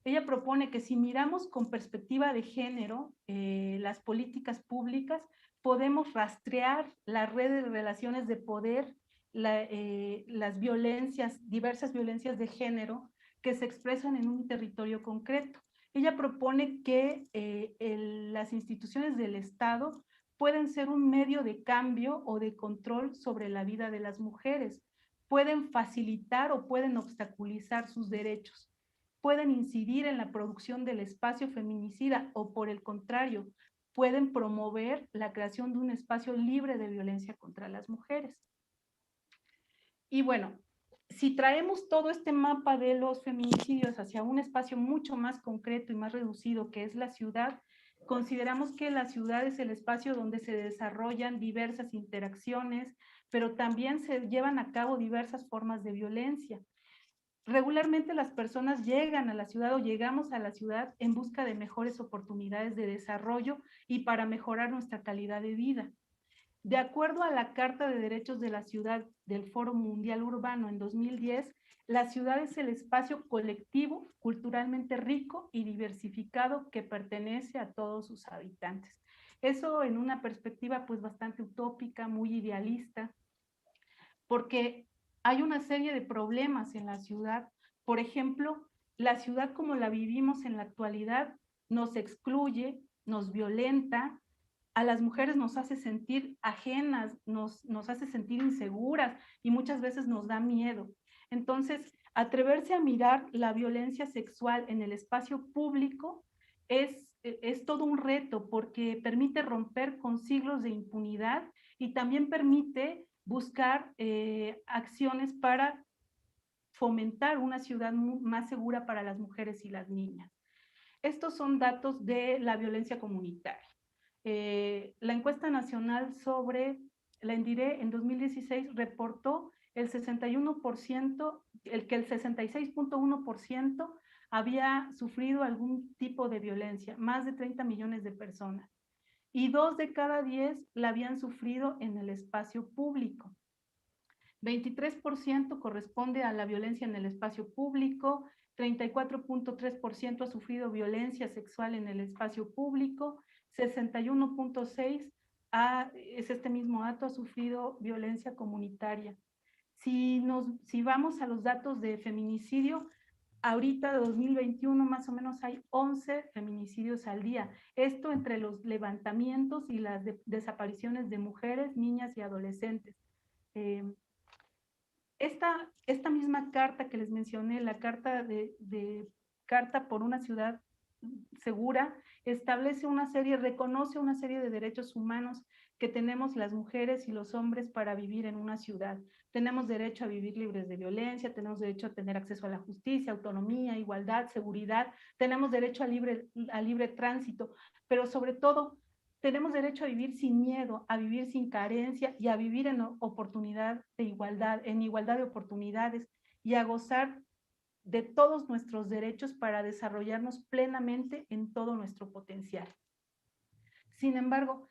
ella propone que si miramos con perspectiva de género las políticas públicas, podemos rastrear la red de relaciones de poder, las violencias, diversas violencias de género que se expresan en un territorio concreto. Ella propone que las instituciones del Estado pueden ser un medio de cambio o de control sobre la vida de las mujeres, pueden facilitar o pueden obstaculizar sus derechos, pueden incidir en la producción del espacio feminicida o, por el contrario, pueden promover la creación de un espacio libre de violencia contra las mujeres. Y bueno, si traemos todo este mapa de los feminicidios hacia un espacio mucho más concreto y más reducido, que es la ciudad, consideramos que la ciudad es el espacio donde se desarrollan diversas interacciones, pero también se llevan a cabo diversas formas de violencia. Regularmente las personas llegan a la ciudad o llegamos a la ciudad en busca de mejores oportunidades de desarrollo y para mejorar nuestra calidad de vida. De acuerdo a la Carta de Derechos de la Ciudad del Foro Mundial Urbano en 2010, la ciudad es el espacio colectivo, culturalmente rico y diversificado que pertenece a todos sus habitantes. Eso en una perspectiva pues bastante utópica, muy idealista, porque hay una serie de problemas en la ciudad. Por ejemplo, la ciudad como la vivimos en la actualidad nos excluye, nos violenta, a las mujeres nos hace sentir ajenas, nos hace sentir inseguras y muchas veces nos da miedo. Entonces, atreverse a mirar la violencia sexual en el espacio público es todo un reto porque permite romper con siglos de impunidad y también permite buscar acciones para fomentar una ciudad más segura para las mujeres y las niñas. Estos son datos de la violencia comunitaria. La encuesta nacional sobre la ENDIRE en 2016 reportó que el 66.1% había sufrido algún tipo de violencia, más de 30 millones de personas. Y 2 de cada 10 la habían sufrido en el espacio público. 23% corresponde a la violencia en el espacio público, 34.3% ha sufrido violencia sexual en el espacio público, 61.6% es este mismo dato, ha sufrido violencia comunitaria. Si vamos a los datos de feminicidio, ahorita de 2021 más o menos hay 11 feminicidios al día. Esto entre los levantamientos y las desapariciones de mujeres, niñas y adolescentes. Esta misma carta que les mencioné, la carta Carta por una ciudad segura, reconoce una serie de derechos humanos que tenemos las mujeres y los hombres para vivir en una ciudad. Tenemos derecho a vivir libres de violencia, tenemos derecho a tener acceso a la justicia, autonomía, igualdad, seguridad, tenemos derecho a libre tránsito, pero sobre todo tenemos derecho a vivir sin miedo, a vivir sin carencia y a vivir en igualdad de oportunidades y a gozar de todos nuestros derechos para desarrollarnos plenamente en todo nuestro potencial. Sin embargo,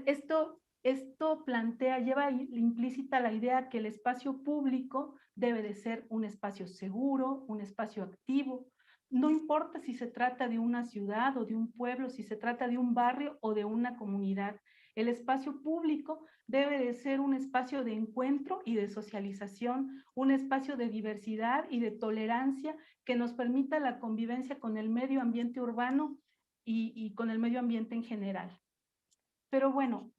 esto lleva implícita la idea que el espacio público debe de ser un espacio seguro, un espacio activo. No importa si se trata de una ciudad o de un pueblo, si se trata de un barrio o de una comunidad. El espacio público debe de ser un espacio de encuentro y de socialización, un espacio de diversidad y de tolerancia que nos permita la convivencia con el medio ambiente urbano y con el medio ambiente en general. Pero bueno,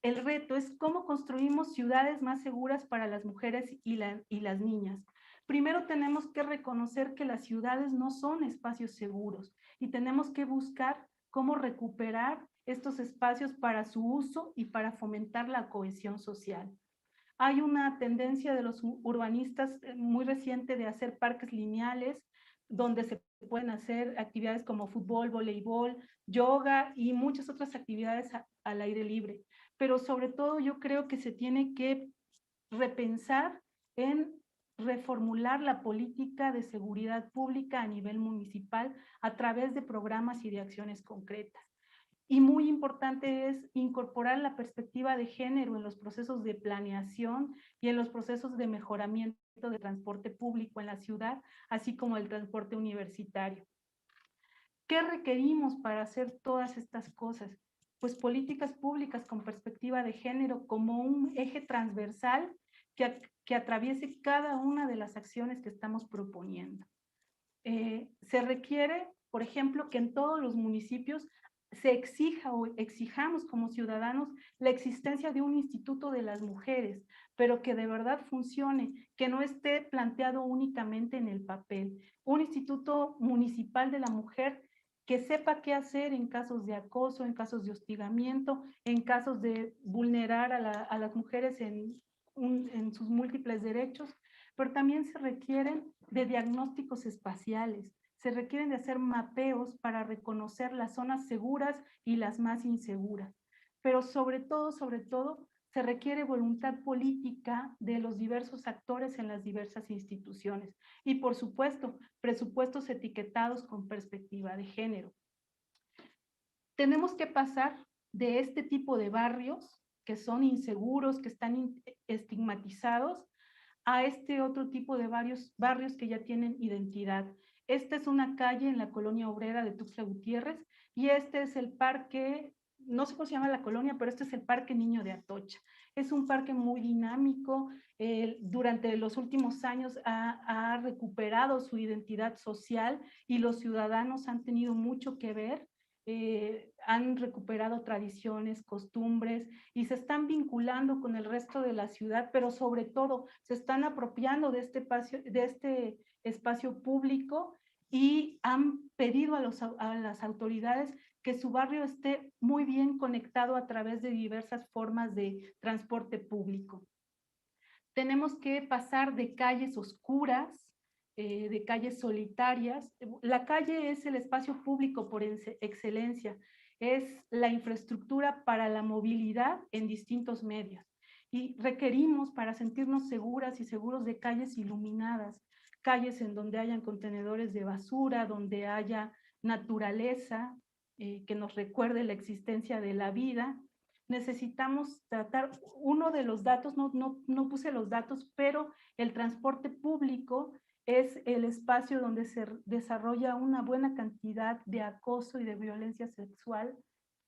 el reto es cómo construimos ciudades más seguras para las mujeres y las niñas. Primero tenemos que reconocer que las ciudades no son espacios seguros y tenemos que buscar cómo recuperar estos espacios para su uso y para fomentar la cohesión social. Hay una tendencia de los urbanistas muy reciente de hacer parques lineales donde se pueden hacer actividades como fútbol, voleibol, yoga y muchas otras actividades al aire libre. Pero sobre todo yo creo que se tiene que repensar en reformular la política de seguridad pública a nivel municipal a través de programas y de acciones concretas. Y muy importante es incorporar la perspectiva de género en los procesos de planeación y en los procesos de mejoramiento de transporte público en la ciudad, así como el transporte universitario. ¿Qué requerimos para hacer todas estas cosas? Pues políticas públicas con perspectiva de género como un eje transversal que atraviese cada una de las acciones que estamos proponiendo. Se requiere, por ejemplo, que en todos los municipios se exija o exijamos como ciudadanos la existencia de un instituto de las mujeres, pero que de verdad funcione, que no esté planteado únicamente en el papel. Un instituto municipal de la mujer que sepa qué hacer en casos de acoso, en casos de hostigamiento, en casos de vulnerar a las mujeres en sus múltiples derechos, pero también se requieren de diagnósticos espaciales, se requieren de hacer mapeos para reconocer las zonas seguras y las más inseguras. Pero sobre todo, se requiere voluntad política de los diversos actores en las diversas instituciones y, por supuesto, presupuestos etiquetados con perspectiva de género. Tenemos que pasar de este tipo de barrios que son inseguros, que están estigmatizados, a este otro tipo de barrios que ya tienen identidad. Esta es una calle en la colonia obrera de Tuxtla Gutiérrez y este es el parque, no sé cómo se llama la colonia, pero este es el Parque Niño de Atocha. Es un parque muy dinámico, durante los últimos años ha recuperado su identidad social y los ciudadanos han tenido mucho que ver. Han recuperado tradiciones, costumbres y se están vinculando con el resto de la ciudad, pero sobre todo se están apropiando de este espacio público y han pedido a las autoridades que su barrio esté muy bien conectado a través de diversas formas de transporte público. Tenemos que pasar de calles oscuras, de calles solitarias. La calle es el espacio público por excelencia, es la infraestructura para la movilidad en distintos medios. Y requerimos, para sentirnos seguras y seguros, de calles iluminadas, calles en donde hayan contenedores de basura, donde haya naturaleza que nos recuerde la existencia de la vida. Necesitamos tratar, uno de los datos, no puse los datos, pero el transporte público es el espacio donde se desarrolla una buena cantidad de acoso y de violencia sexual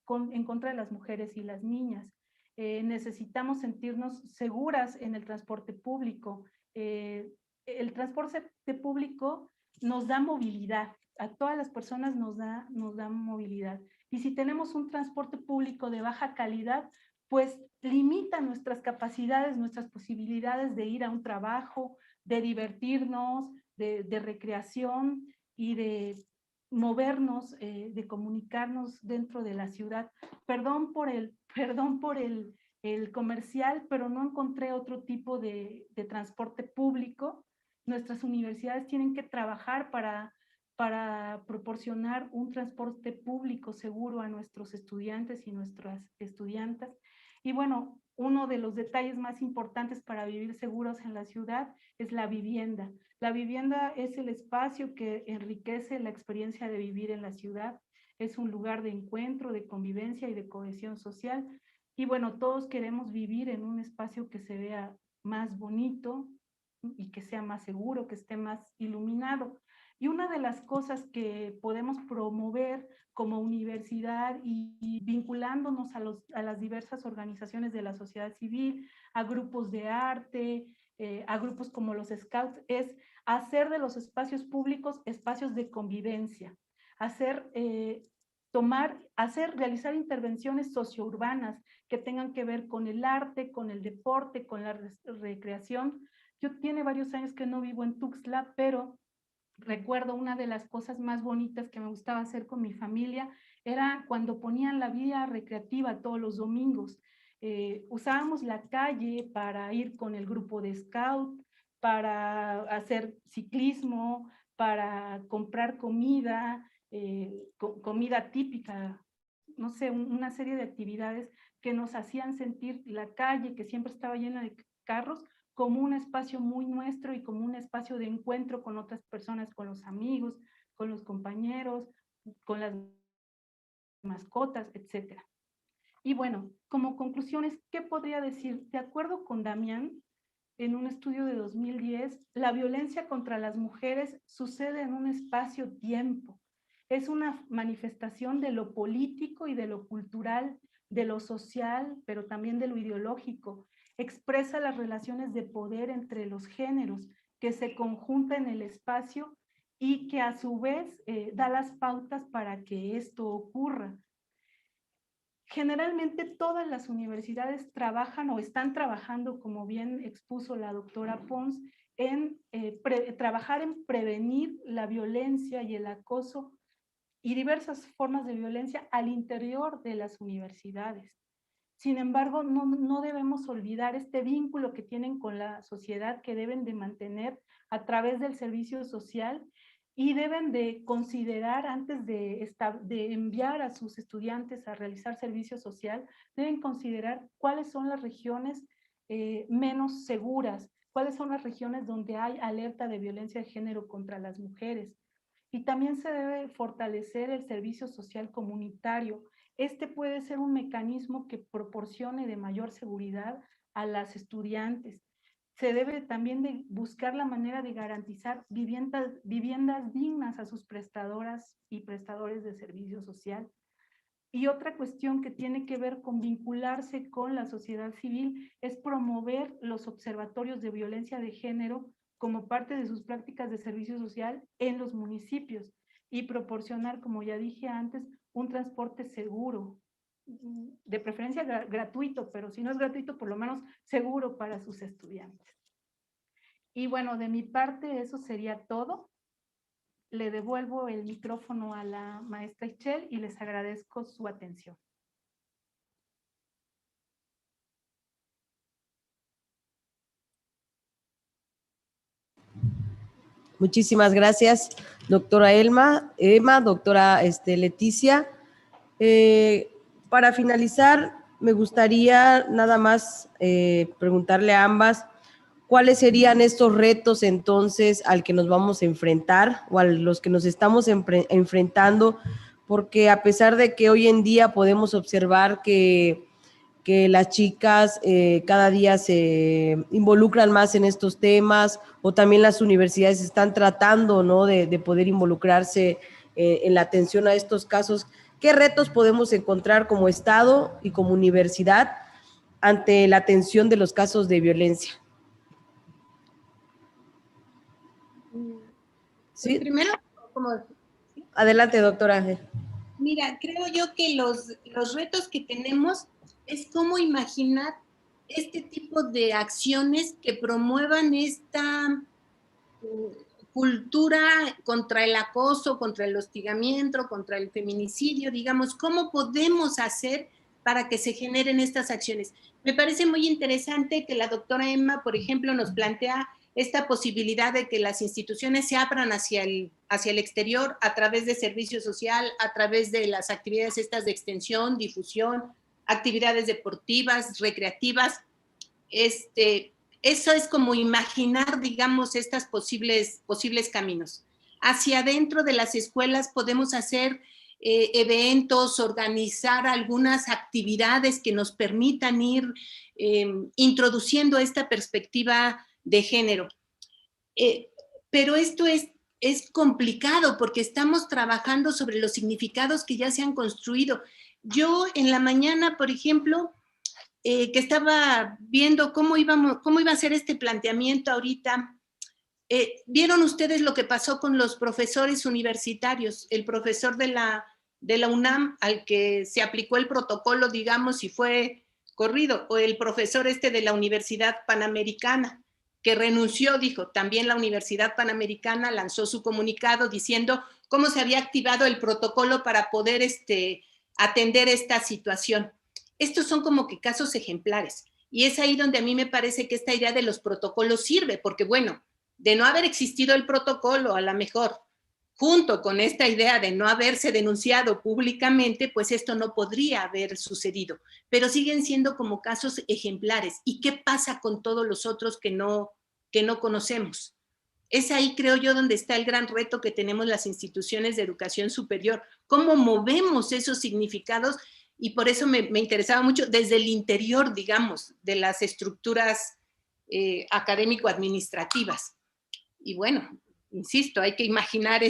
en contra de las mujeres y las niñas. Necesitamos sentirnos seguras en el transporte público. El transporte público nos da movilidad, a todas las personas nos da movilidad. Y si tenemos un transporte público de baja calidad, pues limita nuestras capacidades, nuestras posibilidades de ir a un trabajo, de divertirnos, de recreación y de movernos, de comunicarnos dentro de la ciudad. Perdón por el comercial, pero no encontré otro tipo de transporte público. Nuestras universidades tienen que trabajar para proporcionar un transporte público seguro a nuestros estudiantes y nuestras estudiantas. Y bueno, uno de los detalles más importantes para vivir seguros en la ciudad es la vivienda. La vivienda es el espacio que enriquece la experiencia de vivir en la ciudad. Es un lugar de encuentro, de convivencia y de cohesión social. Y bueno, todos queremos vivir en un espacio que se vea más bonito y que sea más seguro, que esté más iluminado. Y una de las cosas que podemos promover como universidad y vinculándonos a las diversas organizaciones de la sociedad civil, a grupos de arte, a grupos como los Scouts, es hacer de los espacios públicos espacios de convivencia, realizar intervenciones sociourbanas que tengan que ver con el arte, con el deporte, con la recreación. Yo tiene varios años que no vivo en Tuxtla, pero recuerdo una de las cosas más bonitas que me gustaba hacer con mi familia era cuando ponían la vida recreativa todos los domingos. Usábamos la calle para ir con el grupo de scout, para hacer ciclismo, para comprar comida, comida típica, no sé, una serie de actividades que nos hacían sentir la calle, que siempre estaba llena de carros, como un espacio muy nuestro y como un espacio de encuentro con otras personas, con los amigos, con los compañeros, con las mascotas, etc. Y bueno, como conclusiones, ¿qué podría decir? De acuerdo con Damián, en un estudio de 2010, la violencia contra las mujeres sucede en un espacio-tiempo. Es una manifestación de lo político y de lo cultural, de lo social, pero también de lo ideológico. Expresa las relaciones de poder entre los géneros que se conjuntan en el espacio y que a su vez da las pautas para que esto ocurra. Generalmente todas las universidades trabajan o están trabajando, como bien expuso la doctora Pons, en trabajar en prevenir la violencia y el acoso y diversas formas de violencia al interior de las universidades. Sin embargo, no debemos olvidar este vínculo que tienen con la sociedad, que deben de mantener a través del servicio social, y deben de considerar, antes de enviar a sus estudiantes a realizar servicio social, deben considerar cuáles son las regiones menos seguras, cuáles son las regiones donde hay alerta de violencia de género contra las mujeres. Y también se debe fortalecer el servicio social comunitario. Este puede ser un mecanismo que proporcione de mayor seguridad a las estudiantes. Se debe también de buscar la manera de garantizar viviendas dignas a sus prestadoras y prestadores de servicio social. Y otra cuestión que tiene que ver con vincularse con la sociedad civil es promover los observatorios de violencia de género como parte de sus prácticas de servicio social en los municipios y proporcionar, como ya dije antes, un transporte seguro, de preferencia gratuito, pero si no es gratuito, por lo menos seguro para sus estudiantes. Y bueno, de mi parte eso sería todo. Le devuelvo el micrófono a la maestra Ischel y les agradezco su atención. Muchísimas gracias, doctora Emma, doctora Leticia. Para finalizar, me gustaría nada más preguntarle a ambas cuáles serían estos retos entonces al que nos vamos a enfrentar o a los que nos estamos enfrentando, porque a pesar de que hoy en día podemos observar que las chicas cada día se involucran más en estos temas, o también las universidades están tratando, ¿no?, de poder involucrarse en la atención a estos casos. ¿Qué retos podemos encontrar como Estado y como universidad ante la atención de los casos de violencia? ¿Sí? Primero, como... Adelante, doctora. Mira, creo yo que los retos que tenemos es cómo imaginar este tipo de acciones que promuevan esta cultura contra el acoso, contra el hostigamiento, contra el feminicidio, digamos, ¿cómo podemos hacer para que se generen estas acciones? Me parece muy interesante que la doctora Emma, por ejemplo, nos plantea esta posibilidad de que las instituciones se abran hacia el exterior a través de servicio social, a través de las actividades estas de extensión, difusión, actividades deportivas, recreativas. Eso es como imaginar, digamos, estos posibles caminos. Hacia adentro de las escuelas podemos hacer eventos, organizar algunas actividades que nos permitan ir introduciendo esta perspectiva de género. Pero esto es complicado porque estamos trabajando sobre los significados que ya se han construido. Yo en la mañana, por ejemplo, que estaba viendo cómo iba a ser este planteamiento ahorita, ¿vieron ustedes lo que pasó con los profesores universitarios? El profesor de la UNAM al que se aplicó el protocolo, digamos, y fue corrido, o el profesor de la Universidad Panamericana, que renunció, dijo, también la Universidad Panamericana lanzó su comunicado diciendo cómo se había activado el protocolo para poder atender esta situación. Estos son como que casos ejemplares, y es ahí donde a mí me parece que esta idea de los protocolos sirve, porque bueno, de no haber existido el protocolo, a lo mejor, junto con esta idea de no haberse denunciado públicamente, pues esto no podría haber sucedido, pero siguen siendo como casos ejemplares. ¿Y qué pasa con todos los otros que no conocemos? Es ahí, creo yo, donde está el gran reto que tenemos las instituciones de educación superior. ¿Cómo movemos esos significados? Y por eso me interesaba mucho desde el interior, digamos, de las estructuras académico-administrativas. Y bueno, insisto, hay que imaginar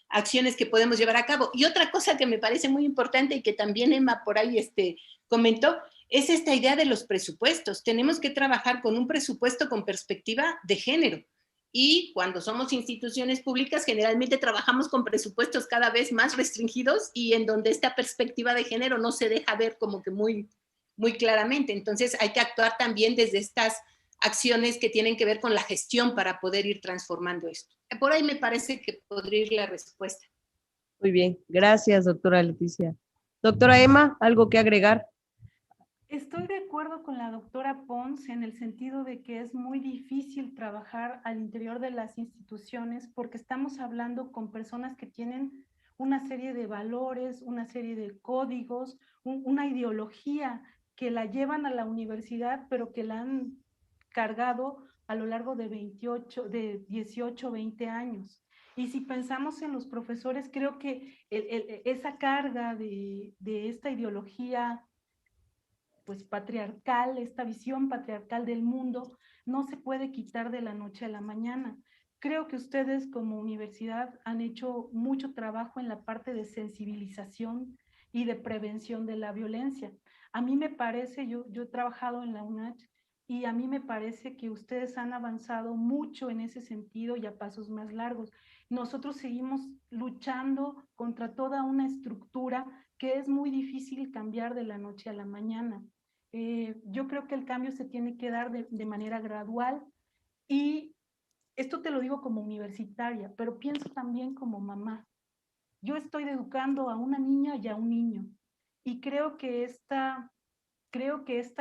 acciones que podemos llevar a cabo. Y otra cosa que me parece muy importante y que también Emma por ahí comentó, es esta idea de los presupuestos. Tenemos que trabajar con un presupuesto con perspectiva de género. y cuando somos instituciones públicas generalmente trabajamos con presupuestos cada vez más restringidos y en donde esta perspectiva de género no se deja ver como que muy claramente. Entonces hay que actuar también desde estas acciones que tienen que ver con la gestión para poder ir transformando esto. Por ahí me parece que podría ir la respuesta. Muy bien, gracias, doctora Leticia. Doctora Emma, ¿algo que agregar? Estoy de acuerdo con la doctora Pons en el sentido de que es muy difícil trabajar al interior de las instituciones porque estamos hablando con personas que tienen una serie de valores, una serie de códigos, una ideología que la llevan a la universidad, pero que la han cargado a lo largo de 18, 20 años. Y si pensamos en los profesores, creo que esa carga de esta ideología pues patriarcal, esta visión patriarcal del mundo, no se puede quitar de la noche a la mañana. Creo que ustedes como universidad han hecho mucho trabajo en la parte de sensibilización y de prevención de la violencia. A mí me parece, yo he trabajado en la UNACH y a mí me parece que ustedes han avanzado mucho en ese sentido y a pasos más largos. Nosotros seguimos luchando contra toda una estructura que es muy difícil cambiar de la noche a la mañana. Yo creo que el cambio se tiene que dar de manera gradual y esto te lo digo como universitaria, pero pienso también como mamá. Yo estoy educando a una niña y a un niño y creo que esta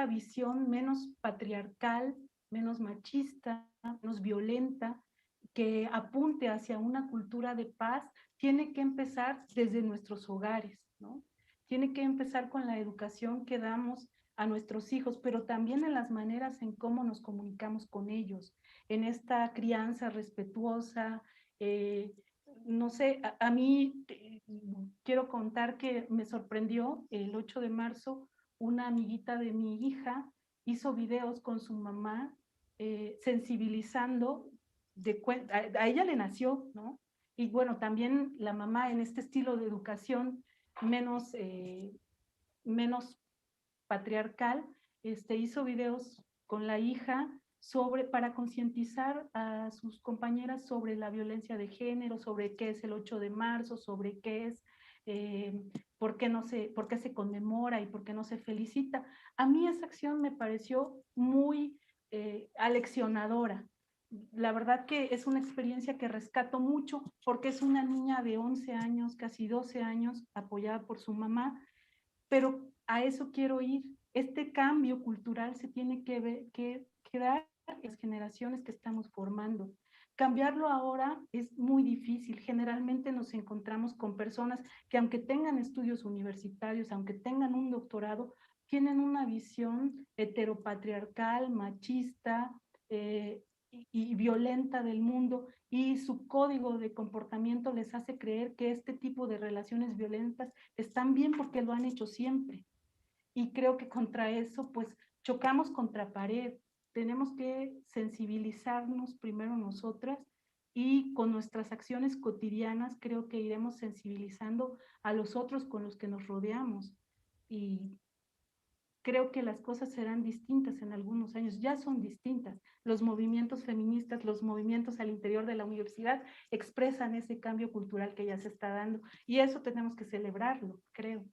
visión menos patriarcal, menos machista, menos violenta, que apunte hacia una cultura de paz, tiene que empezar desde nuestros hogares, ¿no? Tiene que empezar con la educación que damos a nuestros hijos, pero también en las maneras en cómo nos comunicamos con ellos, en esta crianza respetuosa. No sé, a mí quiero contar que me sorprendió el 8 de marzo, una amiguita de mi hija hizo videos con su mamá sensibilizando, a ella le nació, ¿no? Y bueno, también la mamá en este estilo de educación menos, menos patriarcal, hizo videos con la hija para concientizar a sus compañeras sobre la violencia de género, sobre qué es el 8 de marzo, sobre qué es, por qué se conmemora y por qué no se felicita. A mí esa acción me pareció muy aleccionadora. La verdad que es una experiencia que rescato mucho porque es una niña de 11 años, casi 12 años, apoyada por su mamá, pero a eso quiero ir. Este cambio cultural se tiene que dar en las generaciones que estamos formando. Cambiarlo ahora es muy difícil. Generalmente nos encontramos con personas que aunque tengan estudios universitarios, aunque tengan un doctorado, tienen una visión heteropatriarcal, machista y violenta del mundo, y su código de comportamiento les hace creer que este tipo de relaciones violentas están bien porque lo han hecho siempre. Y creo que contra eso, pues, chocamos contra pared. Tenemos que sensibilizarnos primero nosotras y con nuestras acciones cotidianas creo que iremos sensibilizando a los otros con los que nos rodeamos. Y creo que las cosas serán distintas en algunos años, ya son distintas. Los movimientos feministas, los movimientos al interior de la universidad expresan ese cambio cultural que ya se está dando y eso tenemos que celebrarlo, creo.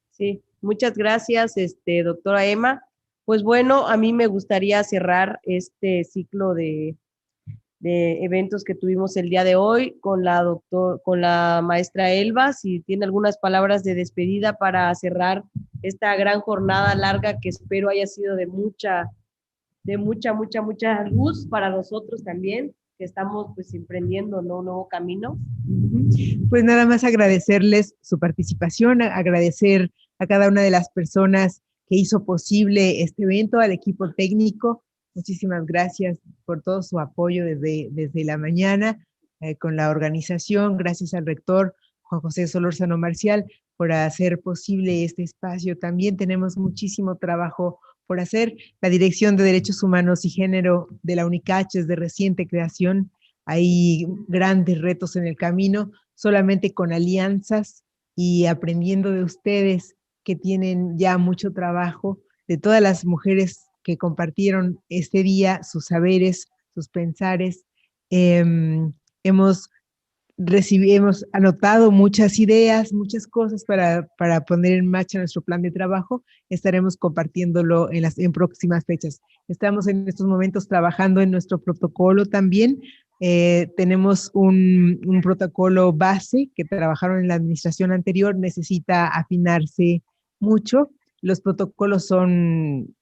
Sí, muchas gracias, doctora Emma. Pues bueno, a mí me gustaría cerrar este ciclo de eventos que tuvimos el día de hoy con la maestra Elba, si tiene algunas palabras de despedida para cerrar esta gran jornada larga que espero haya sido de mucha luz para nosotros también, que estamos pues emprendiendo, ¿no?, un nuevo camino. Pues nada más agradecerles su participación, agradecer a cada una de las personas que hizo posible este evento, al equipo técnico. Muchísimas gracias por todo su apoyo desde la mañana con la organización. Gracias al rector Juan José Solórzano Marcial por hacer posible este espacio. También tenemos muchísimo trabajo por hacer. La Dirección de Derechos Humanos y Género de la UNICACH es de reciente creación. Hay grandes retos en el camino, solamente con alianzas y aprendiendo de ustedes que tienen ya mucho trabajo, de todas las mujeres que compartieron este día sus saberes, sus pensares. Hemos anotado muchas ideas, muchas cosas para poner en marcha nuestro plan de trabajo. Estaremos compartiéndolo en próximas fechas. Estamos en estos momentos trabajando en nuestro protocolo también. Tenemos un protocolo base que trabajaron en la administración anterior, necesita afinarse mucho. Los protocolos son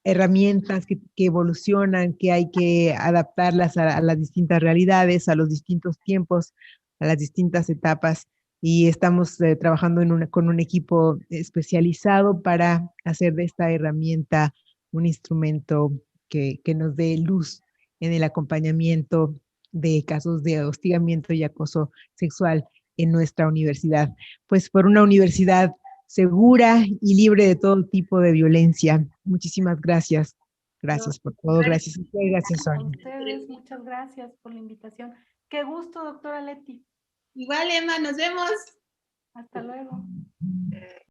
herramientas que evolucionan, que hay que adaptarlas a las distintas realidades, a los distintos tiempos, a las distintas etapas. Y estamos trabajando con un equipo especializado para hacer de esta herramienta un instrumento que nos dé luz en el acompañamiento de casos de hostigamiento y acoso sexual en nuestra universidad. Pues por una universidad segura y libre de todo tipo de violencia. Muchísimas gracias. Gracias por todo. Gracias a ustedes. Gracias, A Sonia. ustedes, muchas gracias por la invitación. Qué gusto, doctora Leti. Igual, Emma, nos vemos. Hasta luego.